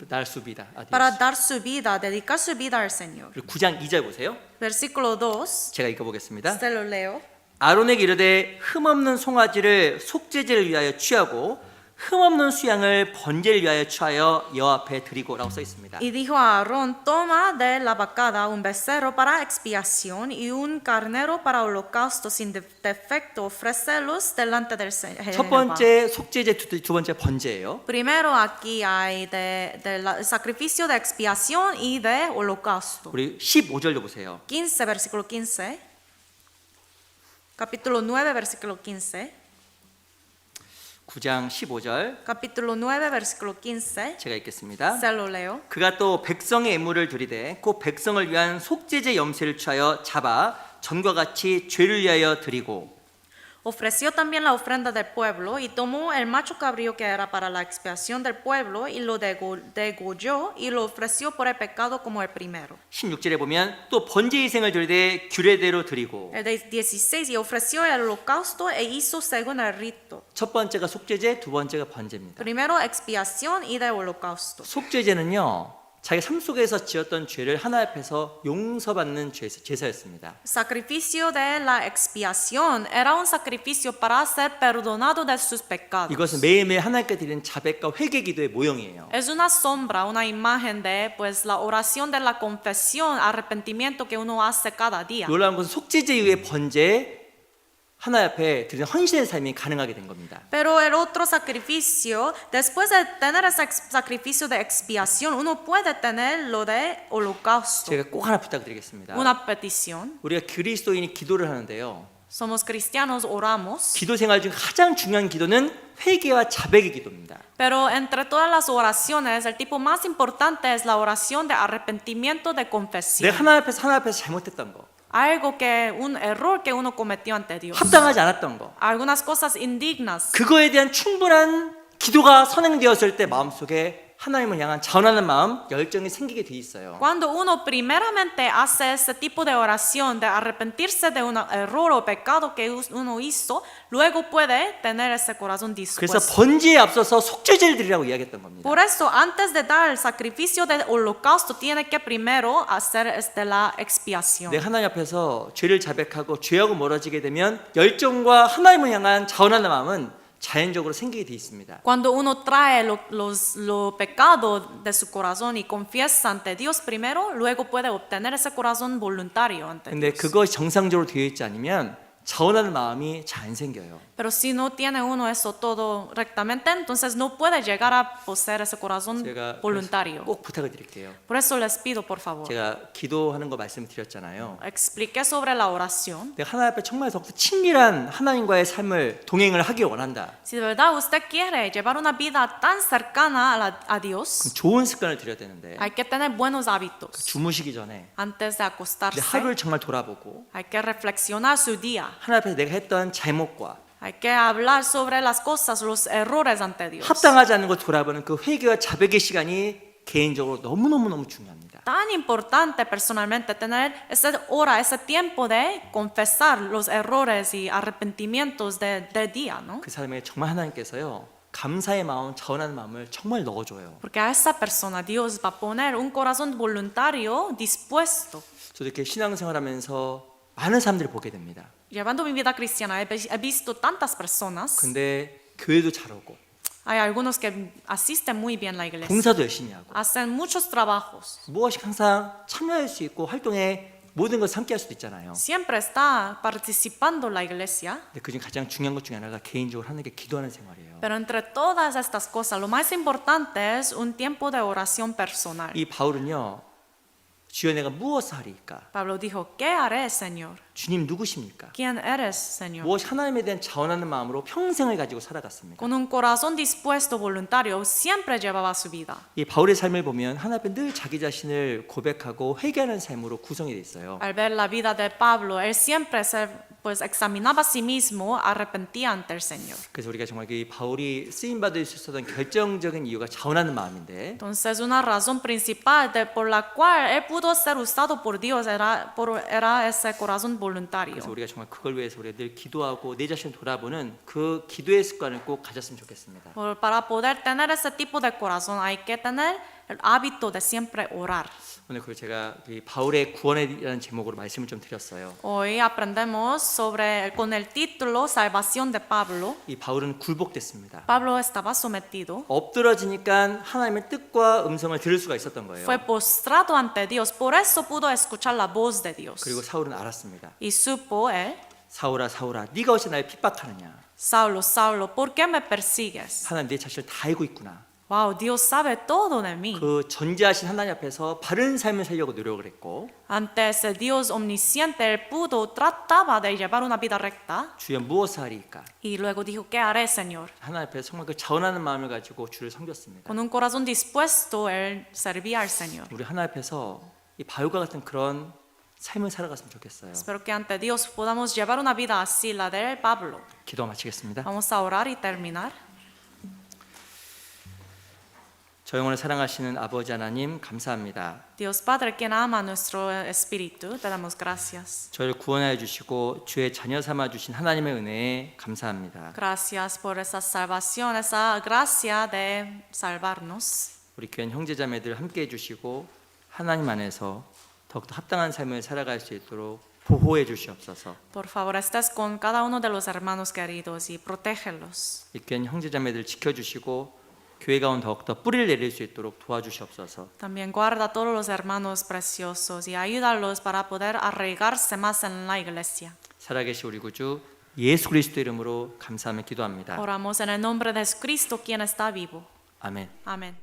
dar su vida a para Dios. dar su vida, dedicar su vida al Señor. 그리고 9장 2절 보세요. Versículo 2, 제가 읽어보겠습니다. se lo leo. 아론에게 이르되 흠없는 송아지를 속죄제를 위하여 취하고 흠없는 수양을 번제를 위하여 취하여 여호와 앞에 드리고라고 써 있습니다. Y dijo a Aarón, toma de la vacada un becerro para expiación y un carnero para holocausto sin defecto, ofrécelos delante del Señor. 첫 번째 속죄제, 두 번째 번제예요. Primero aquí hay de sacrificio de expiación y de holocausto. 우리 15절도 보세요. 15, versículo 15. Capítulo 9, versículo 15. 9장 15절 Capítulo 9, versículo 15. 제가 읽겠습니다. Se lo leo. 그가 또 백성의 애물을 드리되 곧 백성을 위한 속죄제 염세를 취하여 잡아 전과 같이 죄를 위하여 드리고 Ofreció también la ofrenda del pueblo y tomó el macho cabrío que era para la expiación del pueblo y lo degolló y lo ofreció por el pecado como el primero. 16절에 보면 또 번제 희생을 드리되 규례대로 드리고 El de 16 y ofreció el holocausto e hizo según el rito. 첫 번째가 속죄제, 두 번째가 번제입니다. Primero expiación y de holocausto. 속죄제는요 자기 삶 속에서 지었던 죄를 하나님 앞에서 용서받는 제사였습니다. Sacrificio de la expiación era un sacrificio para ser perdonado de sus pecados. 이것은 매일매일 하나님께 드리는 자백과 회개 기도의 모형이에요. Es una sombra, una imagen de pues la oración de la confesión, arrepentimiento que uno hace cada día. 놀라운 것은 속죄제 이후의 번제 하나님 앞에 드리는 헌신의 삶이 가능하게 된 겁니다. Pero el otro sacrificio, después de tener ese sacrificio de expiación, uno puede tener lo de holocausto. 제가 꼭 하나 부탁드리겠습니다. Una petición. 우리가 그리스도인이 기도를 하는데요. Somos cristianos, oramos. 기도 생활 중 가장 중요한 기도는 회개와 자백의 기도입니다. Pero entre todas las oraciones, el tipo más importante es la oración de arrepentimiento, de confesión. 내가 하나님 앞에서 잘못했던 거, Algo que, un error que uno cometió ante Dios. 합당하지 않았던 거, Algunas cosas indignas. 그거에 대한 충분한 기도가 선행되었을 때 마음속에 하나님을 향한 자원하는 마음, 열정이 생기게 돼 있어요. Cuando uno primeramente hace ese tipo de oración de arrepentirse de un error o pecado que uno hizo, luego puede tener ese corazón 그래서 dispuesto. 번제에 앞서서 속죄제를 드리라고 이야기했던 겁니다. Por eso, antes de dar el sacrificio del holocausto, tiene que primero hacer la expiación. 내 하나님 앞에서 죄를 자백하고 죄하고 멀어지게 되면 열정과 하나님을 향한 자원하는 마음은 자연적으로 생기게 돼 있습니다. Cuando uno trae los pecados de su corazón y confiesa ante Dios primero, luego puede obtener ese corazón voluntario ante 근데 Dios. 그것이 정상적으로 되어 있지 않으면 자원하는 마음이 잘 안 생겨요. Pero si no tiene uno eso todo rectamente, entonces no puede llegar a poseer ese corazón 제가 voluntario. 꼭 부탁을 드릴게요. Por eso les pido, por favor, 제가 기도하는 거 말씀드렸잖아요. expliqué sobre la oración. 내가 하나님 앞에 정말 더욱더 친밀한 하나님과의 삶을 동행을 하길 원한다. Si de verdad usted quiere llevar una vida tan cercana a Dios, 그럼 좋은 습관을 들여야 되는데 hay que tener buenos hábitos 주무시기 전에 antes de 내 acostarse. 하루를 정말 돌아보고 Hay que reflexionar su día. 하나님 앞에서 내가 했던 잘못과 Hay que hablar sobre las cosas, los errores ante Dios. 합당하지 않는 걸 돌아보는 그 회개와 자백의 시간이 개인적으로 너무너무 중요합니다. Tan importante personalmente tener esa hora, ese tiempo de confesar los errores y arrepentimientos del día, ¿no? 그 사람에게 정말 하나님께서요 감사의 마음, 자원하는 마음을 정말 넣어줘요. Porque a esa persona Dios va a poner un corazón voluntario dispuesto. 저도 이렇게 신앙생활하면서 많은 사람들을 보게 됩니다. Llevando mi vida cristiana he visto tantas personas. 근데 교회도 잘 오고 Hay algunos que asisten muy bien a la iglesia. 봉사도 열심히 하고 Hacen muchos trabajos. 무엇이 항상 참여할 수 있고 활동에 모든 것을 함께 할 수도 있잖아요. Siempre está participando la iglesia. 근데 그중 가장 중요한 것 중에 하나가 개인적으로 하나님께 기도하는 생활이에요. Pero entre todas estas cosas, lo más importante es un tiempo de oración personal. 이 바울은요. 주여 내가 무엇을 하리까? Pablo dijo, ¿qué haré, Señor? 주님 누구십니까? ¿Quién eres, Señor? 무엇이 하나님에 대한 자원하는 마음으로 평생을 가지고 살아갔습니까? Con un corazón dispuesto, voluntario, siempre llevaba su vida. 이 바울의 삶을 보면 하나님 앞에 늘 자기 자신을 고백하고 회개하는 삶으로 구성이 돼 있어요. Al ver la vida de Pablo, él siempre pues examinaba a sí mismo, arrepentía ante el Señor. 그래서 우리가 정말 이 바울이 쓰임 받을 수 있었던 결정적인 이유가 자원하는 마음인데 Entonces, una razón principal por la cual él pudo ser usado por Dios era ese corazón voluntario. 그래서 우리가 정말 그걸 위해서 우리가 늘 기도하고 내 자신을 돌아보는 그 기도의 습관을 꼭 가졌으면 좋겠습니다. Para poder tener ese tipo de corazón hay que tener el hábito de siempre orar. 오늘 그걸 제가 이 바울의 구원이라는 제목으로 말씀을 좀 드렸어요. Hoy aprendemos con el título Salvación de Pablo. 이 바울은 굴복됐습니다. Pablo estaba sometido, 엎드러지니까 하나님의 뜻과 음성을 들을 수가 있었던 거예요. fue postrado ante Dios, por eso pudo escuchar la voz de Dios. 그리고 사울은 알았습니다. Y supo él, 사울아 사울아 네가 어찌 나를 핍박하느냐. Saulo, Saulo, ¿por qué me persigues? 하나님 내 자신을 다 알고 있구나. Wow, Dios sabe todo de mí. 그 전지하신 하나님 앞에서 바른 삶을 살려고 노력을 했고 Ante ese Dios omnisciente, él trataba de llevar una vida recta. 주여 무엇을 하리이까. Y luego dijo, ¿qué haré, Señor? 하나님 앞에서 정말 그 자원하는 마음을 가지고 주를 섬겼습니다. Con un corazón dispuesto, él servía al Señor. 우리 하나님 앞에서 이 바울과 같은 그런 삶을 살아갔으면 좋겠어요. Espero que ante Dios podamos llevar una vida así, la de Pablo. 기도 마치겠습니다. Vamos a orar y terminar. 저 영혼을 사랑하시는 아버지 하나님 감사합니다. Dios Padre, quien ama nuestro espíritu, te damos gracias. 저를 구원하여 주시고 주의 자녀 삼아 주신 하나님의 은혜에 감사합니다. Gracias por esa salvación, esa gracia de salvarnos. 우리 귀한 형제자매들 함께해 주시고 하나님 안에서 더욱더 합당한 삶을 살아갈 수 있도록 보호해 주시옵소서. Por favor, estés con cada uno de los hermanos queridos y protégelos. 이 귀한 형제자매들 지켜주시고 교회 가운 더욱더 뿌리를 내릴 수 있도록 도와주시옵소서. También guarda a todos los hermanos preciosos y ayúdalos para poder arraigarse más en la iglesia. 살아계신 우리 구주 예수 그리스도 이름으로 감사하며 기도합니다. Oramos en el nombre de Cristo, quien está vivo. 아멘. Amén.